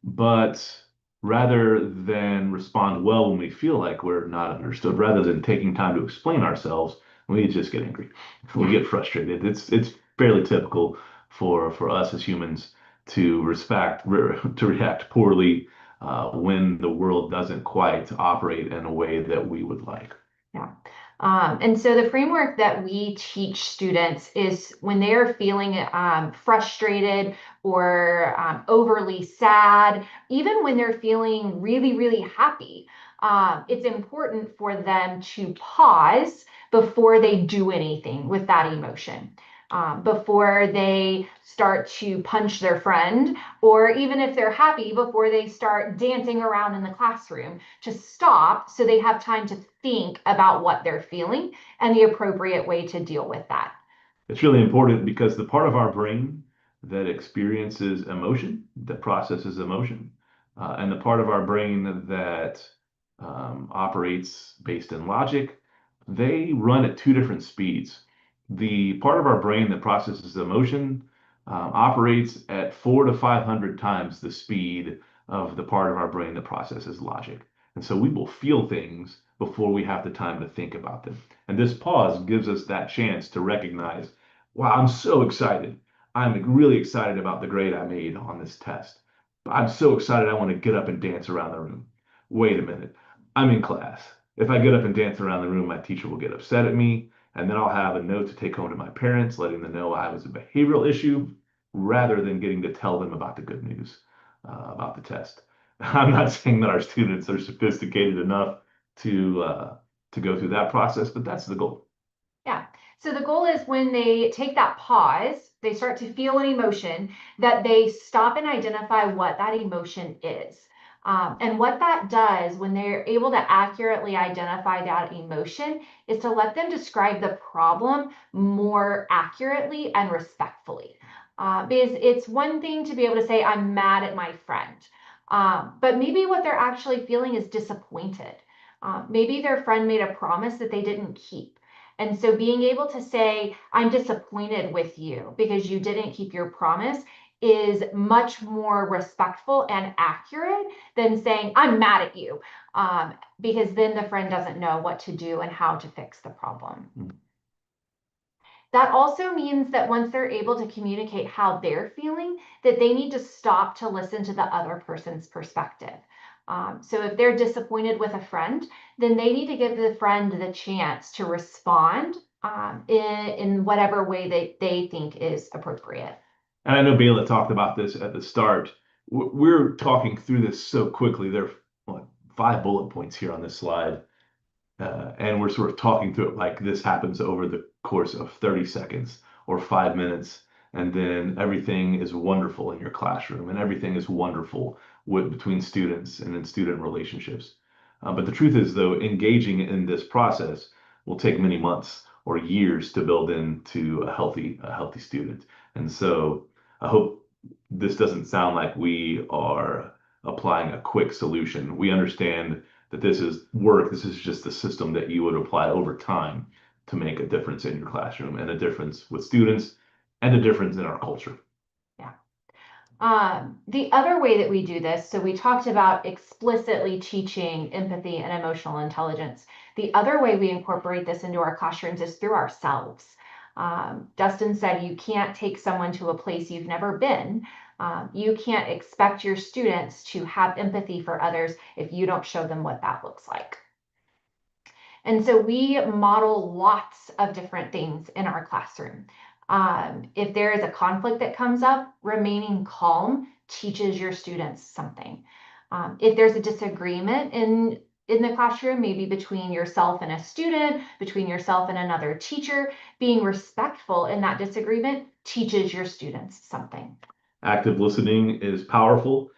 but rather than respond well when we feel like we're not understood, rather than taking time to explain ourselves, we just get angry. We get frustrated. It's fairly typical for us as humans to to react poorly when the world doesn't quite operate in a way that we would like. Yeah. And so the framework that we teach students is when they are feeling frustrated or overly sad, even when they're feeling really, really happy, it's important for them to pause before they do anything with that emotion. Before they start to punch their friend, or even if they're happy, before they start dancing around in the classroom, to stop so they have time to think about what they're feeling and the appropriate way to deal with that. It's really important because the part of our brain that experiences emotion, that processes emotion, and the part of our brain that operates based in logic, they run at two different speeds. The part of our brain that processes emotion operates at 400 to 500 times the speed of the part of our brain that processes logic. And so we will feel things before we have the time to think about them. And this pause gives us that chance to recognize, wow, I'm so excited. I'm really excited about the grade I made on this test. I'm so excited I want to get up and dance around the room. Wait a minute. I'm in class. If I get up and dance around the room, my teacher will get upset at me, and then I'll have a note to take home to my parents, letting them know I was a behavioral issue, rather than getting to tell them about the good news about the test. I'm not saying that our students are sophisticated enough to go through that process, but that's the goal. Yeah. So the goal is when they take that pause, they start to feel an emotion, that they stop and identify what that emotion is. And what that does when they're able to accurately identify that emotion is to let them describe the problem more accurately and respectfully. Because it's one thing to be able to say, I'm mad at my friend. But maybe what they're actually feeling is disappointed. Maybe their friend made a promise that they didn't keep. And so being able to say, I'm disappointed with you because you didn't keep your promise is much more respectful and accurate than saying, I'm mad at you, because then the friend doesn't know what to do and how to fix the problem. That also means that once they're able to communicate how they're feeling, that they need to stop to listen to the other person's perspective. So if they're disappointed with a friend, then they need to give the friend the chance to respond in whatever way they think is appropriate. And I know Bayla talked about this at the start. We're talking through this so quickly. There are what, 5 bullet points here on this slide. And we're sort of talking through it like this happens over the course of 30 seconds or 5 minutes. And then everything is wonderful in your classroom and everything is wonderful between students and in student relationships. But the truth is, though, engaging in this process will take many months or years to build into a healthy student. And so I hope this doesn't sound like we are applying a quick solution. We understand that this is work. This is just a system that you would apply over time to make a difference in your classroom and a difference with students and a difference in our culture. Yeah. The other way that we do this, so we talked about explicitly teaching empathy and emotional intelligence. The other way we incorporate this into our classrooms is through ourselves. Dustin said you can't take someone to a place you've never been. You can't expect your students to have empathy for others if you don't show them what that looks like. And so we model lots of different things in our classroom. If there is a conflict that comes up, remaining calm teaches your students something. If there's a disagreement in the classroom, maybe between yourself and a student, between yourself and another teacher, being respectful in that disagreement teaches your students something. Active listening is powerful.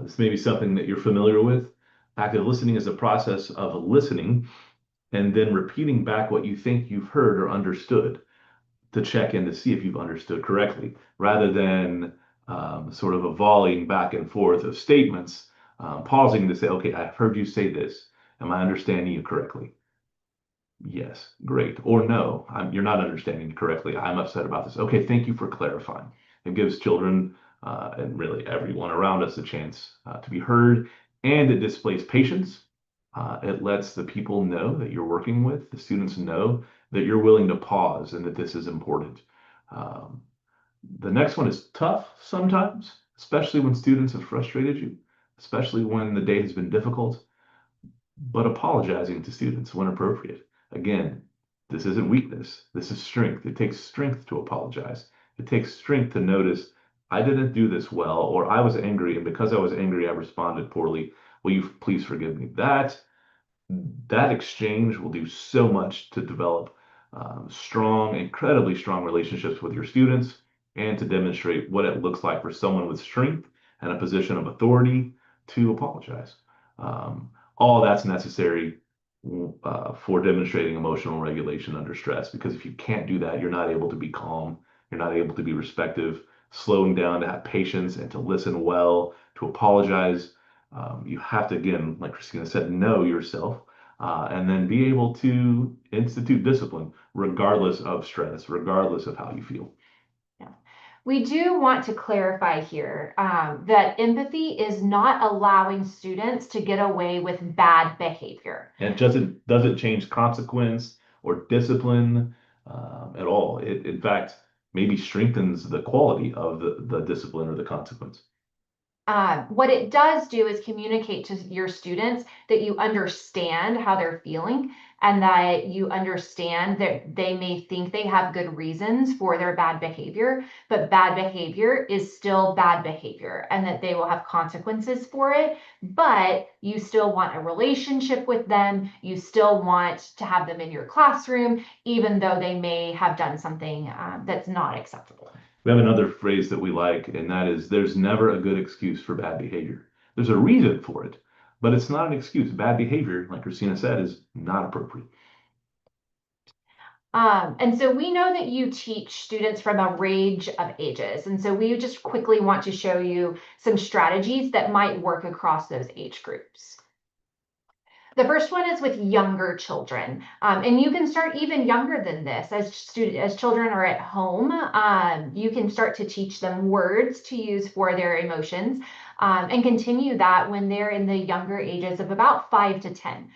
This may be something that you're familiar with. Active listening is a process of listening and then repeating back what you think you've heard or understood to check in to see if you've understood correctly, rather than sort of a volleying back and forth of statements, pausing to say, okay, I've heard you say this. Am I understanding you correctly? Yes, great. Or no, you're not understanding correctly. I'm upset about this. Okay, thank you for clarifying. It gives children and really everyone around us a chance to be heard, and it displays patience. It lets the people know that you're working with, the students know that you're willing to pause and that this is important. Um, the next one is tough sometimes, especially when students have frustrated you, especially when the day has been difficult, but apologizing to students when appropriate. Again, this isn't weakness, this is strength. It takes strength to apologize. It takes strength to notice, I didn't do this well, or I was angry, and because I was angry, I responded poorly. Will you please forgive me? That exchange will do so much to develop strong, incredibly strong relationships with your students, and to demonstrate what it looks like for someone with strength and a position of authority to apologize. All that's necessary for demonstrating emotional regulation under stress, because if you can't do that, you're not able to be calm, you're not able to be respectful, slowing down, to have patience, and to listen well, to apologize. You have to, again, like Christina said, know yourself, and then be able to institute discipline regardless of stress, regardless of how you feel. Yeah. We do want to clarify here that empathy is not allowing students to get away with bad behavior. And it doesn't change consequence or discipline at all. It, in fact, maybe strengthens the quality of the discipline or the consequence. What it does do is communicate to your students that you understand how they're feeling, and that you understand that they may think they have good reasons for their bad behavior, but bad behavior is still bad behavior, and that they will have consequences for it. But you still want a relationship with them. You still want to have them in your classroom, even though they may have done something that's not acceptable. We have another phrase that we like, and that is, there's never a good excuse for bad behavior. There's a reason for it, but it's not an excuse. Bad behavior, like Christina said, is not appropriate. And so we know that you teach students from a range of ages. And so we just quickly want to show you some strategies that might work across those age groups. The first one is with younger children, and you can start even younger than this. As children are at home, you can start to teach them words to use for their emotions, and continue that when they're in the younger ages of about 5 to 10.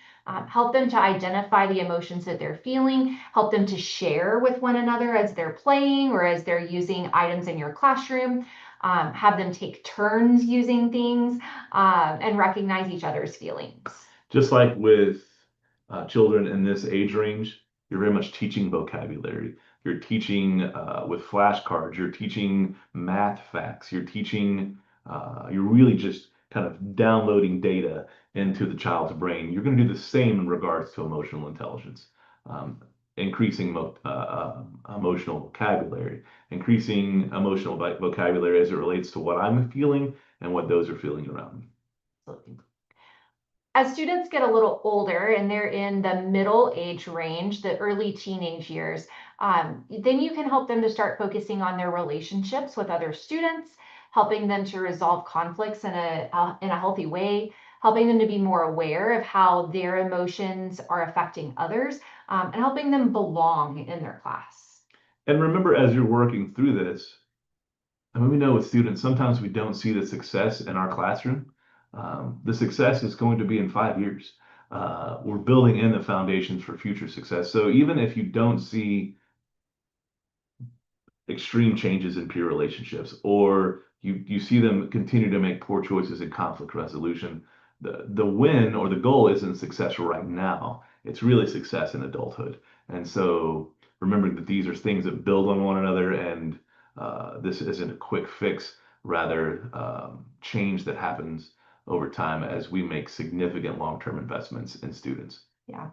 Help them to identify the emotions that they're feeling, help them to share with one another as they're playing or as they're using items in your classroom. Have them take turns using things, and recognize each other's feelings. Just like with children in this age range, you're very much teaching vocabulary. You're teaching with flashcards. You're teaching math facts. You're really just kind of downloading data into the child's brain. You're going to do the same in regards to emotional intelligence, increasing emotional vocabulary, increasing emotional vocabulary as it relates to what I'm feeling and what those are feeling around me. Absolutely. As students get a little older and they're in the middle age range, the early teenage years, then you can help them to start focusing on their relationships with other students, helping them to resolve conflicts in a healthy way, helping them to be more aware of how their emotions are affecting others, and helping them belong in their class. And remember, as you're working through this, I mean, we know with students, sometimes we don't see the success in our classroom. The success is going to be in 5 years. We're building in the foundations for future success. So even if you don't see extreme changes in peer relationships, or you see them continue to make poor choices in conflict resolution, the win or the goal isn't success right now. It's really success in adulthood. And so remembering that these are things that build on one another, and this isn't a quick fix, rather change that happens over time as we make significant long-term investments in students. Yeah.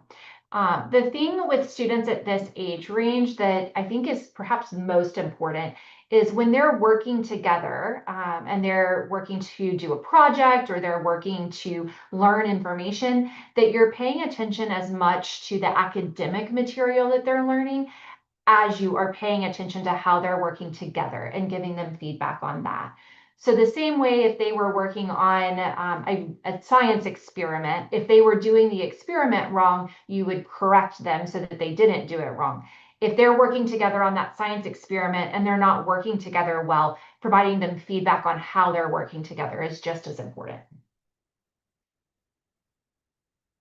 The thing with students at this age range that I think is perhaps most important is when they're working together and they're working to do a project or they're working to learn information, that you're paying attention as much to the academic material that they're learning as you are paying attention to how they're working together and giving them feedback on that. So the same way if they were working on a science experiment, if they were doing the experiment wrong, you would correct them so that they didn't do it wrong. If they're working together on that science experiment and they're not working together well, providing them feedback on how they're working together is just as important.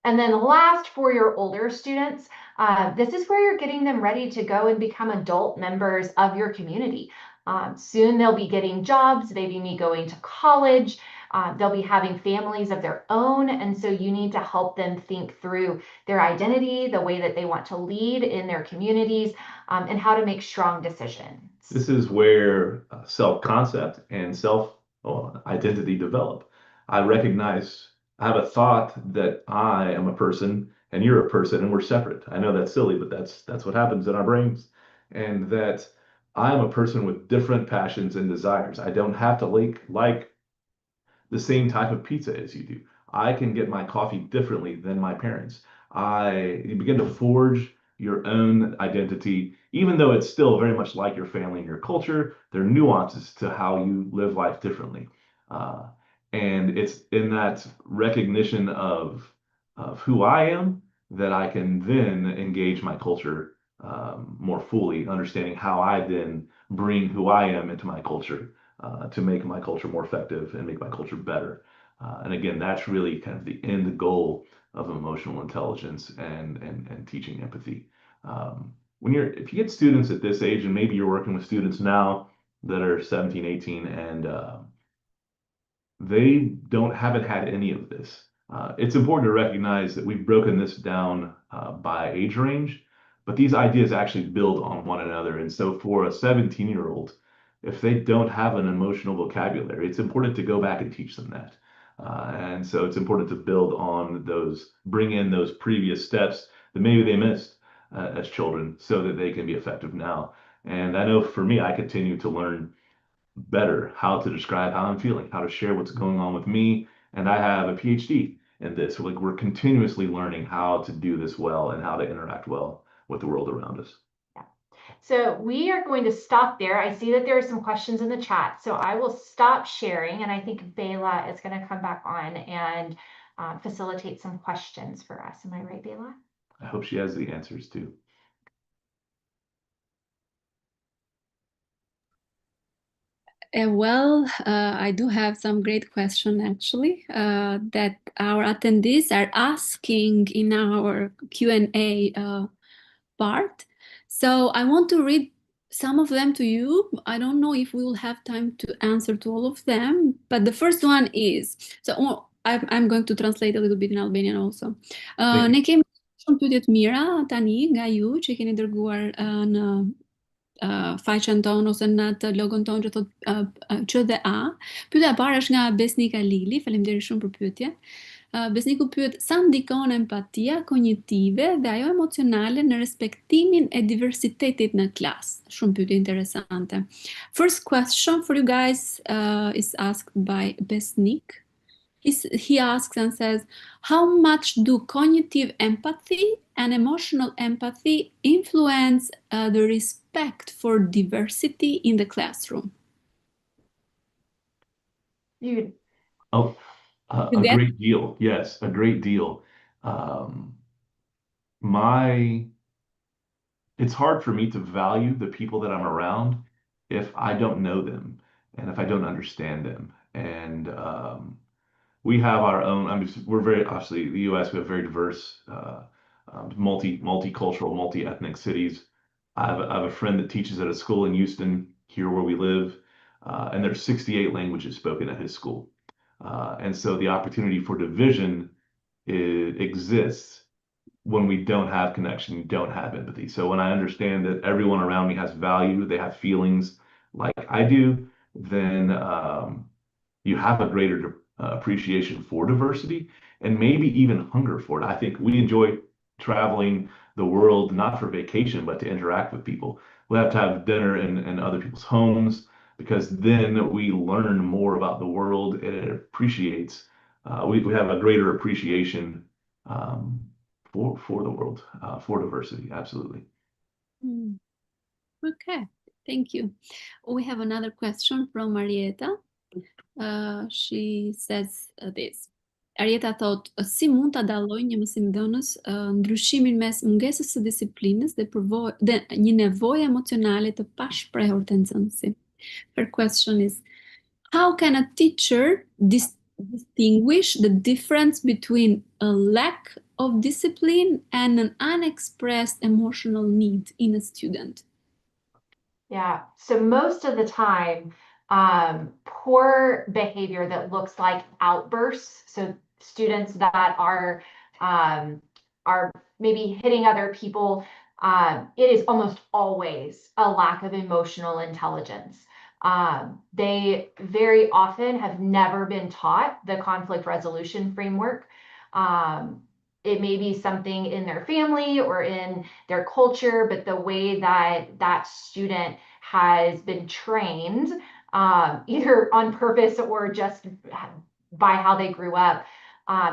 And then last, for your older students, this is where you're getting them ready to go and become adult members of your community. Soon they'll be getting jobs, they may be going to college, they'll be having families of their own. And so you need to help them think through their identity, the way that they want to lead in their communities, and how to make strong decisions. This is where self-concept and self-identity develop. I recognize, I have a thought that I am a person and you're a person and we're separate. I know that's silly, but that's what happens in our brains. And that I am a person with different passions and desires. I don't have to like the same type of pizza as you do. I can get my coffee differently than my parents. You begin to forge your own identity, even though it's still very much like your family and your culture. There are nuances to how you live life differently. Uh, and it's in that recognition of who I am that I can then engage my culture more fully, understanding how I then bring who I am into my culture to make my culture more effective and make my culture better. And again, that's really kind of the end goal of emotional intelligence and teaching empathy. If you get students at this age, and maybe you're working with students now that are 17, 18, and they haven't had any of this. It's important to recognize that we've broken this down by age range, but these ideas actually build on one another. And so for a 17-year-old, if they don't have an emotional vocabulary, it's important to go back and teach them that. And so it's important to build on those, bring in those previous steps that maybe they missed as children so that they can be effective now. And I know for me, I continue to learn better how to describe how I'm feeling, how to share what's going on with me. And I have a PhD in this. Like we're continuously learning how to do this well and how to interact well with the world around us. Yeah. So we are going to stop there. I see that there are some questions in the chat. So I will stop sharing. And I think Bela is going to come back on and facilitate some questions for us. Am I right, Bela? I hope she has the answers too. I do have some great question actually that our attendees are asking in our Q&A part. So I want to read some of them to you. I don't know if we will have time to answer to all of them, but the first one is, I'm going to translate a little bit in Albanian also. Ne kemi shumë pyetje të mira tani nga ju që keni dërguar në faqen tonë ose në atë logon tonë që thot Q dhe A. Pyetja e parë është nga Besnika Lili, faleminderit shumë për pyetje. Besniku pyet sa ndikon empatia kognitive dhe ajo emocionale në respektimin e diversitetit në klasë. Shumë pyetje interesante. First question for you guys is asked by Besnik. He asks and says, how much do cognitive empathy and emotional empathy influence the respect for diversity in the classroom? A great deal. Yes, a great deal. It's hard for me to value the people that I'm around if I don't know them and if I don't understand them. And we have our own. We're very obviously the U.S. We have very diverse, multicultural, multi-ethnic cities. I have a friend that teaches at a school in Houston, here where we live, and there's 68 languages spoken at his school. And so the opportunity for division exists when we don't have connection, we don't have empathy. So when I understand that everyone around me has value, they have feelings like I do, then you have a greater appreciation for diversity and maybe even hunger for it. I think we enjoy traveling the world, not for vacation, but to interact with people. We have to have dinner in other people's homes because then we learn more about the world and it appreciates, we have a greater appreciation um, for the world, for diversity. Absolutely. Mm. Okay, thank you. We have another question from Marieta. She says this. Arieta thot, si mund ta dalloj një mësimdhënës ndryshimin mes mungesës së disiplinës dhe një nevoje emocionale të pashprehur të nxënësi? Her question is, how can a teacher distinguish the difference between a lack of discipline and an unexpressed emotional need in a student? Yeah, so most of the time, poor behavior that looks like outbursts, so students that are maybe hitting other people, it is almost always a lack of emotional intelligence. They very often have never been taught the conflict resolution framework. It may be something in their family or in their culture, but the way that that student has been trained, either on purpose or just by how they grew up,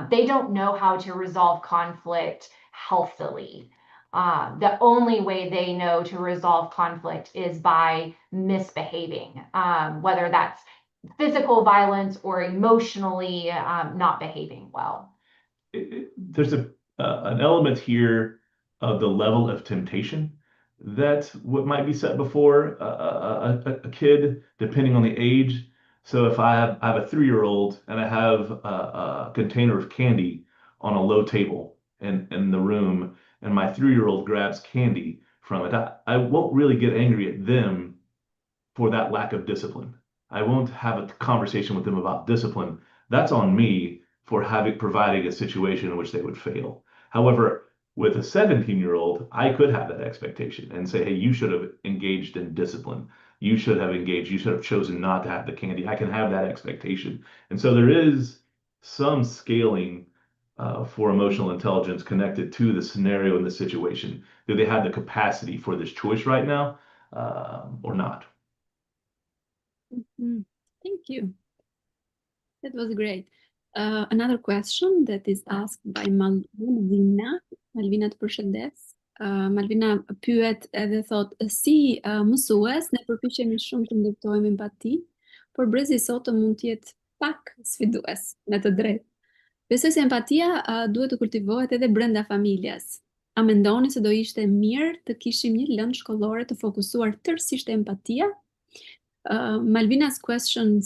they don't know how to resolve conflict healthily. The only way they know to resolve conflict is by misbehaving, whether that's physical violence or emotionally not behaving well. There's an element here of the level of temptation that what might be said before a kid, depending on the age. So if I have a 3-year-old and I have a container of candy on a low table in the room, and my 3-year-old grabs candy from it, I won't really get angry at them for that lack of discipline. I won't have a conversation with them about discipline. That's on me for providing a situation in which they would fail. However, with a 17-year-old, I could have that expectation and say, hey, you should have engaged in discipline. You should have engaged. You should have chosen not to have the candy. I can have that expectation. And so there is some scaling for emotional intelligence connected to the scenario and the situation. Do they have the capacity for this choice right now or not? Mm-hmm. Thank you. That was great. Another question that is asked by Malvina. Malvina të përshëndes. Malvina pyet edhe thot, si mësues ne përpiqemi shumë të ndërtojmë empati, por brezi sot mund të jetë pak sfidues, me të drejtë. Besoj se empatia duhet të kultivohet edhe brenda familjes. A mendoni se do ishte mirë të kishim një lëndë shkollore të fokusuar tërësisht te empatia? Malvina's question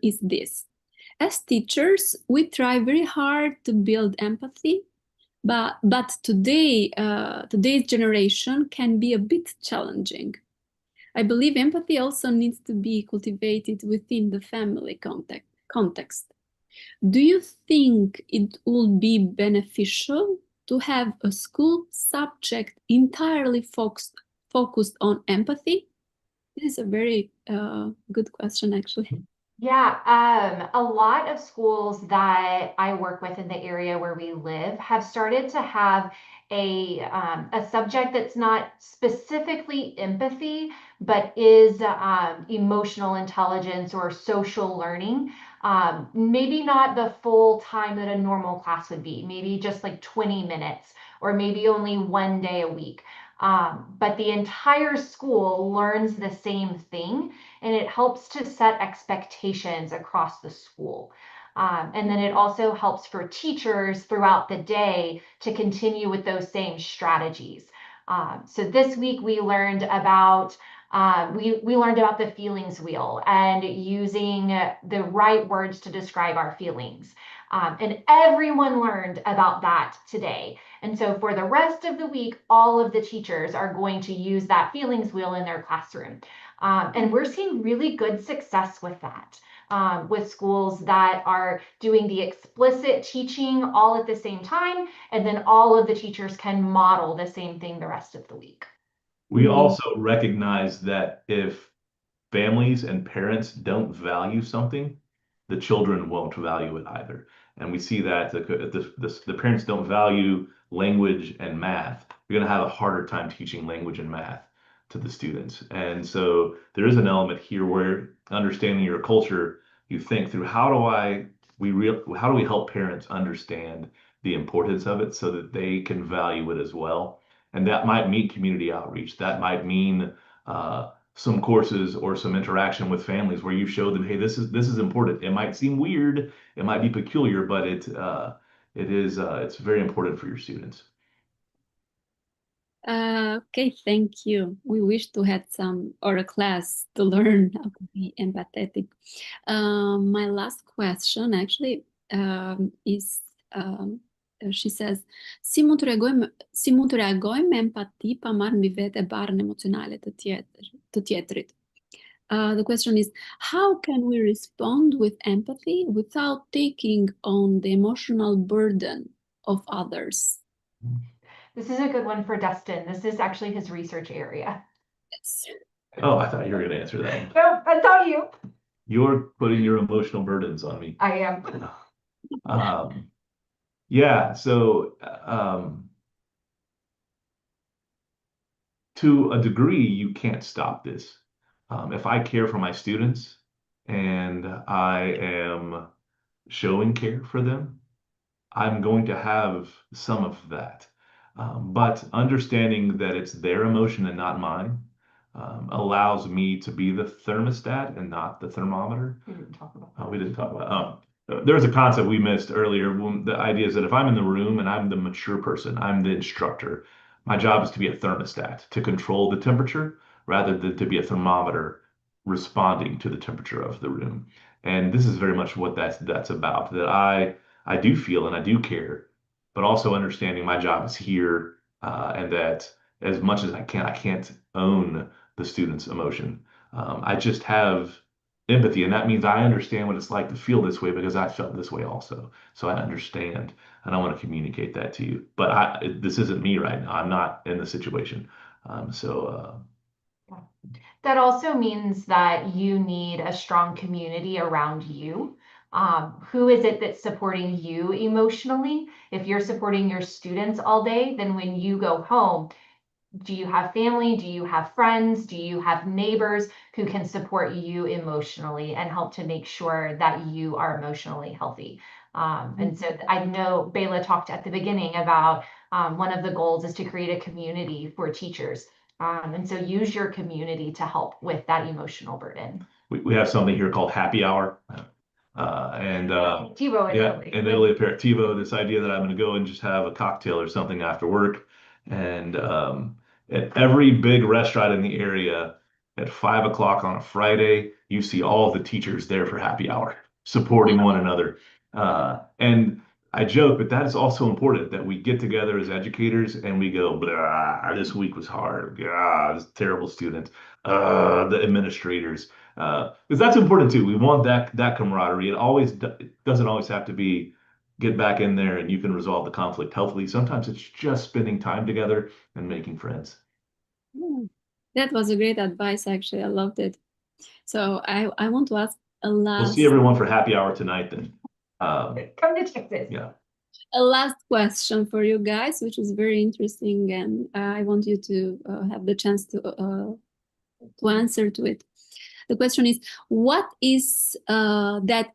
is this. As teachers, we try very hard to build empathy, but today's generation can be a bit challenging. I believe empathy also needs to be cultivated within the family context. Do you think it would be beneficial to have a school subject entirely focused on empathy? This is a very good question, actually. Yeah, a lot of schools that I work with in the area where we live have started to have a subject that's not specifically empathy, but is emotional intelligence or social learning. Maybe not the full time that a normal class would be, maybe just like 20 minutes, or maybe only one day a week. But the entire school learns the same thing, and it helps to set expectations across the school. And then it also helps for teachers throughout the day to continue with those same strategies. So this week we learned about we learned about the feelings wheel and using the right words to describe our feelings. And everyone learned about that today. And so for the rest of the week, all of the teachers are going to use that feelings wheel in their classroom. And we're seeing really good success with that, with schools that are doing the explicit teaching all at the same time, and then all of the teachers can model the same thing the rest of the week. We also recognize that if families and parents don't value something, the children won't value it either. And we see that the parents don't value language and math, you're going to have a harder time teaching language and math to the students. And so there is an element here where understanding your culture, you think through how do we help parents understand the importance of it so that they can value it as well. And that might mean community outreach. That might mean some courses or some interaction with families where you show them, hey, this is important. It might seem weird, it might be peculiar, but it's very important for your students. Okay, thank you. We wish to have some or a class to learn how to be empathetic. My last question actually is she says, si mund të reagojmë me empati pa marrë mbi vete barrën emocionale të tjetrit. The question is, how can we respond with empathy without taking on the emotional burden of others? This is a good one for Dustin. This is actually his research area. Yes. Oh, I thought you were going to answer that one. No, that's not you. You're putting your emotional burdens on me. I am. Yeah, so to a degree, you can't stop this. If I care for my students and I am showing care for them, I'm going to have some of that. But understanding that it's their emotion and not mine allows me to be the thermostat and not the thermometer. We didn't talk about that. We didn't talk about. There's a concept we missed earlier. The idea is that if I'm in the room and I'm the mature person, I'm the instructor, my job is to be a thermostat, to control the temperature rather than to be a thermometer responding to the temperature of the room. And this is very much what that's about, that I do feel and I do care, but also understanding my job is here, and that as much as I can't own the student's emotion. I just have empathy, and that means I understand what it's like to feel this way because I felt this way also. So I understand, and I want to communicate that to you. But this isn't me right now. I'm not in the situation. That also means that you need a strong community around you. Who is it that's supporting you emotionally? If you're supporting your students all day, then when you go home, do you have family? Do you have friends? Do you have neighbors who can support you emotionally and help to make sure that you are emotionally healthy? And so I know Bela talked at the beginning about one of the goals is to create a community for teachers. And so use your community to help with that emotional burden. We have something here called happy hour. Aperitivo in Italy. In Italy, aperitivo, this idea that I'm going to go and just have a cocktail or something after work. And at every big restaurant in the area at 5 o'clock on a Friday, you see all of the teachers there for happy hour, supporting one another. And I joke, but that is also important that we get together as educators and we go, blah, this week was hard. This terrible student. The administrators. Because that's important too. We want that camaraderie. It doesn't always have to be get back in there and you can resolve the conflict healthily. Sometimes it's just spending time together and making friends. That was a great advice, actually. I loved it. So I want to ask a last. We'll see everyone for happy hour tonight then. Come to Texas. Yeah. A last question for you guys, which is very interesting, and I want you to have the chance to answer to it. The question is, what is that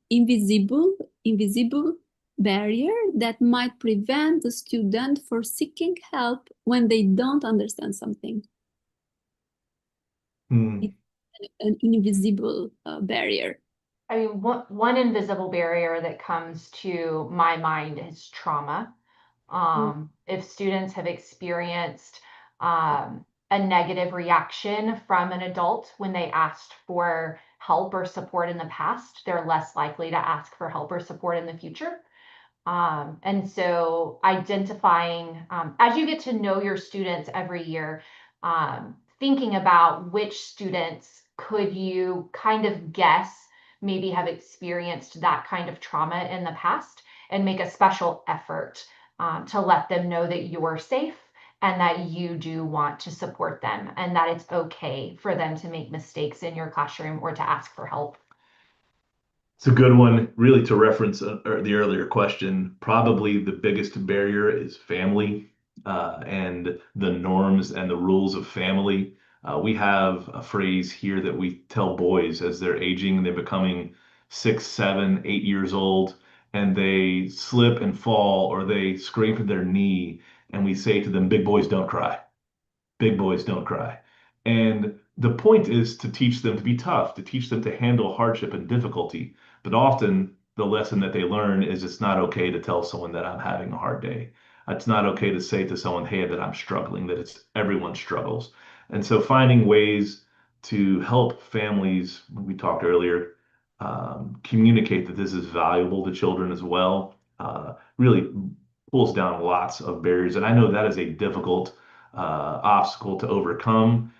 invisible barrier that might prevent the student from seeking help when they don't understand something? It's an invisible barrier. I mean, one invisible barrier that comes to my mind is trauma. If students have experienced a negative reaction from an adult when they asked for help or support in the past, they're less likely to ask for help or support in the future. And so identifying, as you get to know your students every year, thinking about which students could you kind of guess maybe have experienced that kind of trauma in the past and make a special effort to let them know that you're safe and that you do want to support them and that it's okay for them to make mistakes in your classroom or to ask for help. It's a good one. Really, to reference the earlier question, probably the biggest barrier is family and the norms and the rules of family. We have a phrase here that we tell boys as they're aging, they're becoming 6, 7, 8 years old, and they slip and fall or they scrape their knee, and we say to them, "Big boys don't cry. Big boys don't cry." And the point is to teach them to be tough, to teach them to handle hardship and difficulty. But often the lesson that they learn is it's not okay to tell someone that I'm having a hard day. It's not okay to say to someone, hey, that I'm struggling, that it's everyone struggles. And so finding ways to help families, we talked earlier, communicate that this is valuable to children as well, really pulls down lots of barriers. And I know that is a difficult obstacle to overcome.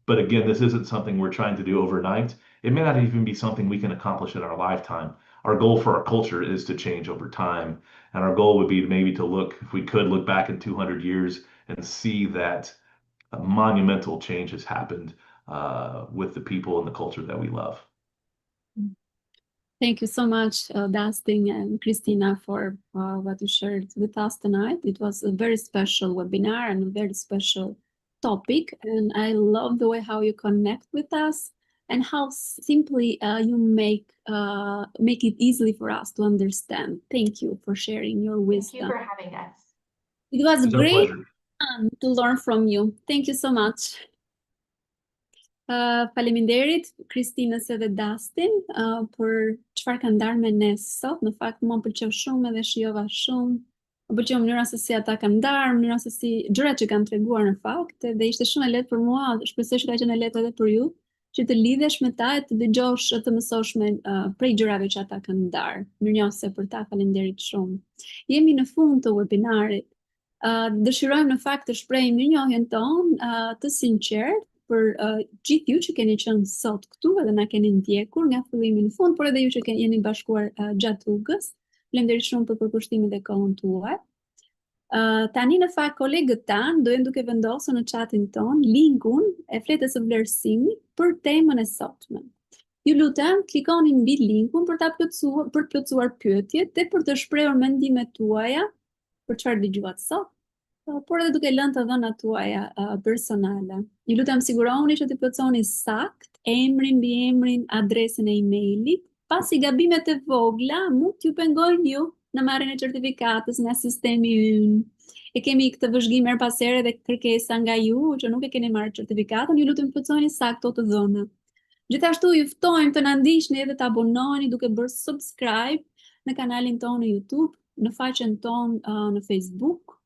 But again, this isn't something we're trying to do overnight. It may not even be something we can accomplish in our lifetime. Our goal for our culture is to change over time. And our goal would be maybe to look, if we could, look back in 200 years and see that a monumental change has happened with the people and the culture that we love. Thank you so much, Dustin and Christina, for what you shared with us tonight. It was a very special webinar and a very special topic, and I love the way how you connect with us and how simply you make it easily for us to understand. Thank you for sharing your wisdom. Thank you for having us. It was It's great our pleasure. to learn from you. Thank you so much. Faleminderit Kristinës edhe Dustin për çfarë kanë ndarë me ne sot. Në fakt më pëlqeu shumë edhe shijova shumë. Më pëlqeu mënyra se si ata kanë ndarë, mënyra se si gjërat që kanë treguar në fakt, dhe ishte shumë e lehtë për mua, shpresoj që ka qenë e lehtë edhe për ju, që të lidhesh me ta e të dëgjosh, të mësosh me prej gjërave që ata kanë ndarë. Mirënjohëse për ta, faleminderit shumë. Jemi në fund të webinarit. Dëshirojmë në fakt të shprehim mirënjohjen tonë të sinqertë për gjithë ju që keni qenë sot këtu edhe na keni ndjekur nga fillimi në fund, por edhe ju që jeni bashkuar gjatë rrugës. Faleminderit shumë për përkushtimin dhe kohën tuaj. Tani në fakt kolegët tanë do jenë duke vendosur në chatin ton linkun e fletës së vlerësimit për temën e sotme. Ju lutem klikoni mbi linkun për të plotësuar pyetjet dhe për të shprehur mendimet tuaja për çfarë dëgjuat sot, por edhe duke lënë të dhënat tuaja personale. Ju lutem sigurohuni që të plotësoni sakt emrin mbi emrin, adresën e emailit. Pasi gabimet e vogla mund t'ju pengojnë ju në marrjen e certifikatës nga sistemi ynë. E kemi këtë vëzhgim her pas here dhe kërkesa nga ju që nuk e keni marrë certifikatën, ju lutem plotësoni sakt ato të dhëna. Gjithashtu ju ftojmë të na ndiqni edhe të abonoheni duke bërë subscribe në kanalin tonë në YouTube, në faqen tonë në Facebook,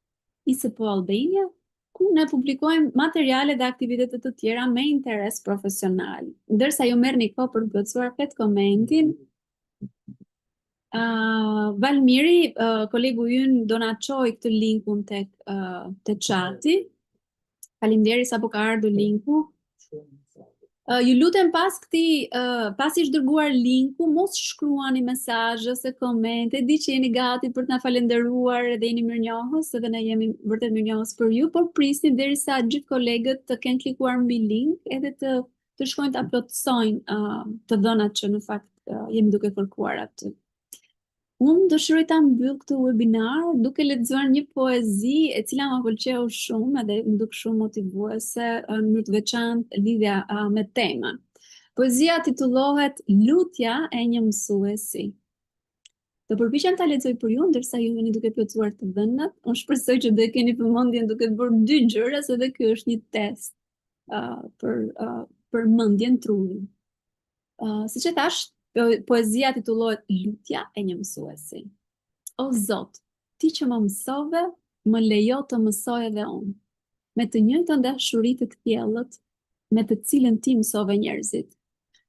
ISPO Albania, ku ne publikojmë materiale dhe aktivitete të tjera me interes profesional. Ndërsa ju merrni kohë për të plotësuar vetë komentin, Valmiri, kolegu ynë, do na çojë këtë linkun te chati. Faleminderit sapo ka ardhur linku. Ju lutem pasi është dërguar linku, mos shkruani mesazhe ose komente. Di që jeni gati për të na falendëruar dhe jeni mirënjohës, edhe ne jemi vërtet mirënjohës për ju, por prisni derisa gjithë kolegët të kenë klikuar mbi link edhe të shkojnë ta plotësojnë të dhënat që në fakt jemi duke kërkuar aty. Unë dëshiroj ta mbyll këtë webinar duke lexuar një poezi e cila më pëlqeu shumë edhe më duk shumë motivuese në mënyrë të veçantë lidhja me temën. Poezia titullohet Lutja e një mësuesi. Do përpiqem ta lexoj për ju ndërsa ju jeni duke plotësuar të dhënat. Unë shpresoj që do e keni vëmendjen duke bërë 2 gjëra, edhe ky është një test për mendjen trurin. Siç e thash, poezia titullohet Lutja e një mësuesi. O Zot, ti që më mësove, më lejo të mësoj edhe unë. Me të njëjtën dashuri të kthjellët, me të cilën ti mësove njerëzit.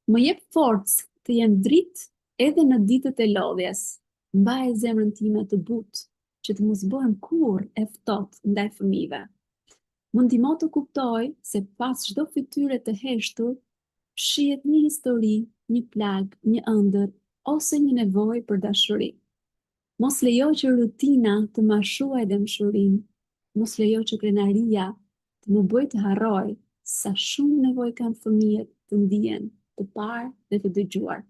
Më jep forcë të jem dritë edhe në ditët e lodhjes. Mbaje zemrën time të butë, që të mos bëhem kur e ftohtë ndaj fëmijëve. Më ndihmo të kuptoj se pas çdo fytyre të heshtur, shihet një histori, një plag, një ëndër, ose një nevojë për dashuri. Mos lejo që rutina të ma shuaj dëmshurin. Mos lejo që krenaria të më bëj të harroj sa shumë nevojë kanë fëmijët të ndihen, të parë dhe të dëgjuar.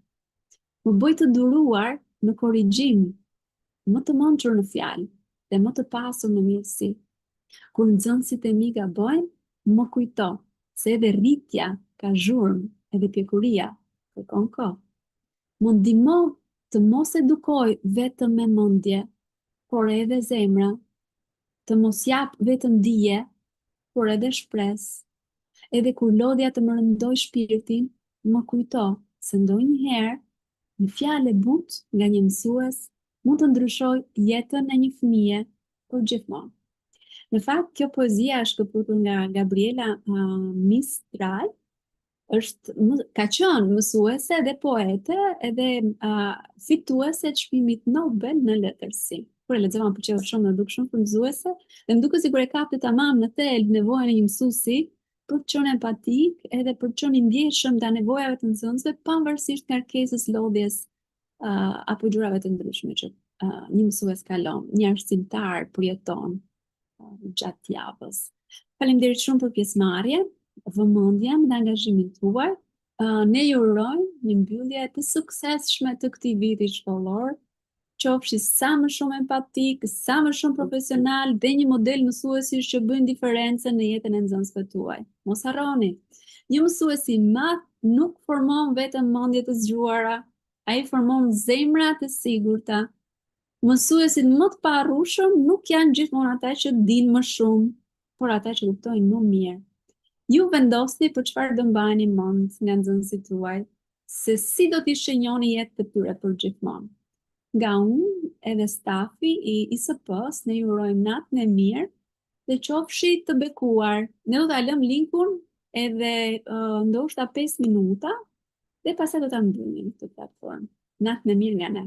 Më bëj të duruar në korrigjim, më të mençur në fjalë dhe më të pasur në mirësi. Kur nxënësit e mi gabojnë, më kujto se edhe rritja ka zhurmë, edhe pjekuria kërkon kohë. Më ndihmo të mos edukoj vetëm me mendje, por edhe zemra, të mos jap vetëm dije, por edhe shpresë. Edhe kur lodhja të më rëndoj shpirtin, më kujto se ndonjëherë një fjalë e butë nga një mësues mund të ndryshoj jetën e një fëmije për gjithmonë. Në fakt, kjo poezia është shkëputur nga Gabriela Mistral, ka qenë mësuese dhe poete edhe fituese të çmimit Nobel në letërsi. Kur e lexova më pëlqeu shumë, më duk shumë frymëzuese dhe më duket sikur e kapte tamam në thelb nevojën e një mësuesi për të qenë empatik edhe për të qenë i ndjeshëm ndaj nevojave të nxënësve pavarësisht ngarkesës, lodhjes apo gjërave të ndryshme që një mësues kalon, një arsimtar përjeton gjatë javës. Faleminderit shumë për pjesëmarrje, vëmendjen dhe angazhimin tuaj. Ne ju urojmë një mbyllje të suksesshme të këtij viti shkollor, qofshi sa më shumë empatik, sa më shumë profesional dhe një model mësuesish që bëjnë diferencën në jetën e nxënësve tuaj. Mos harroni, një mësues i madh nuk formon vetëm mendje të zgjuara, ai formon zemra të sigurta. Mësuesit më të paharrueshëm nuk janë gjithmonë ata që dinë më shumë, por ata që kuptojnë më mirë. Ju vendosni për çfarë do mbani mend nga nxënësit tuaj, se si do t'i shenjoni jetën e tyre për gjithmonë. Nga unë edhe stafi i ISP-s, ne ju urojmë natën e mirë dhe qofshi të bekuar. Ne do ta lëm linkun edhe ndoshta 5 minuta dhe pastaj do ta mbyllim këtë platformë. Natën e mirë nga ne.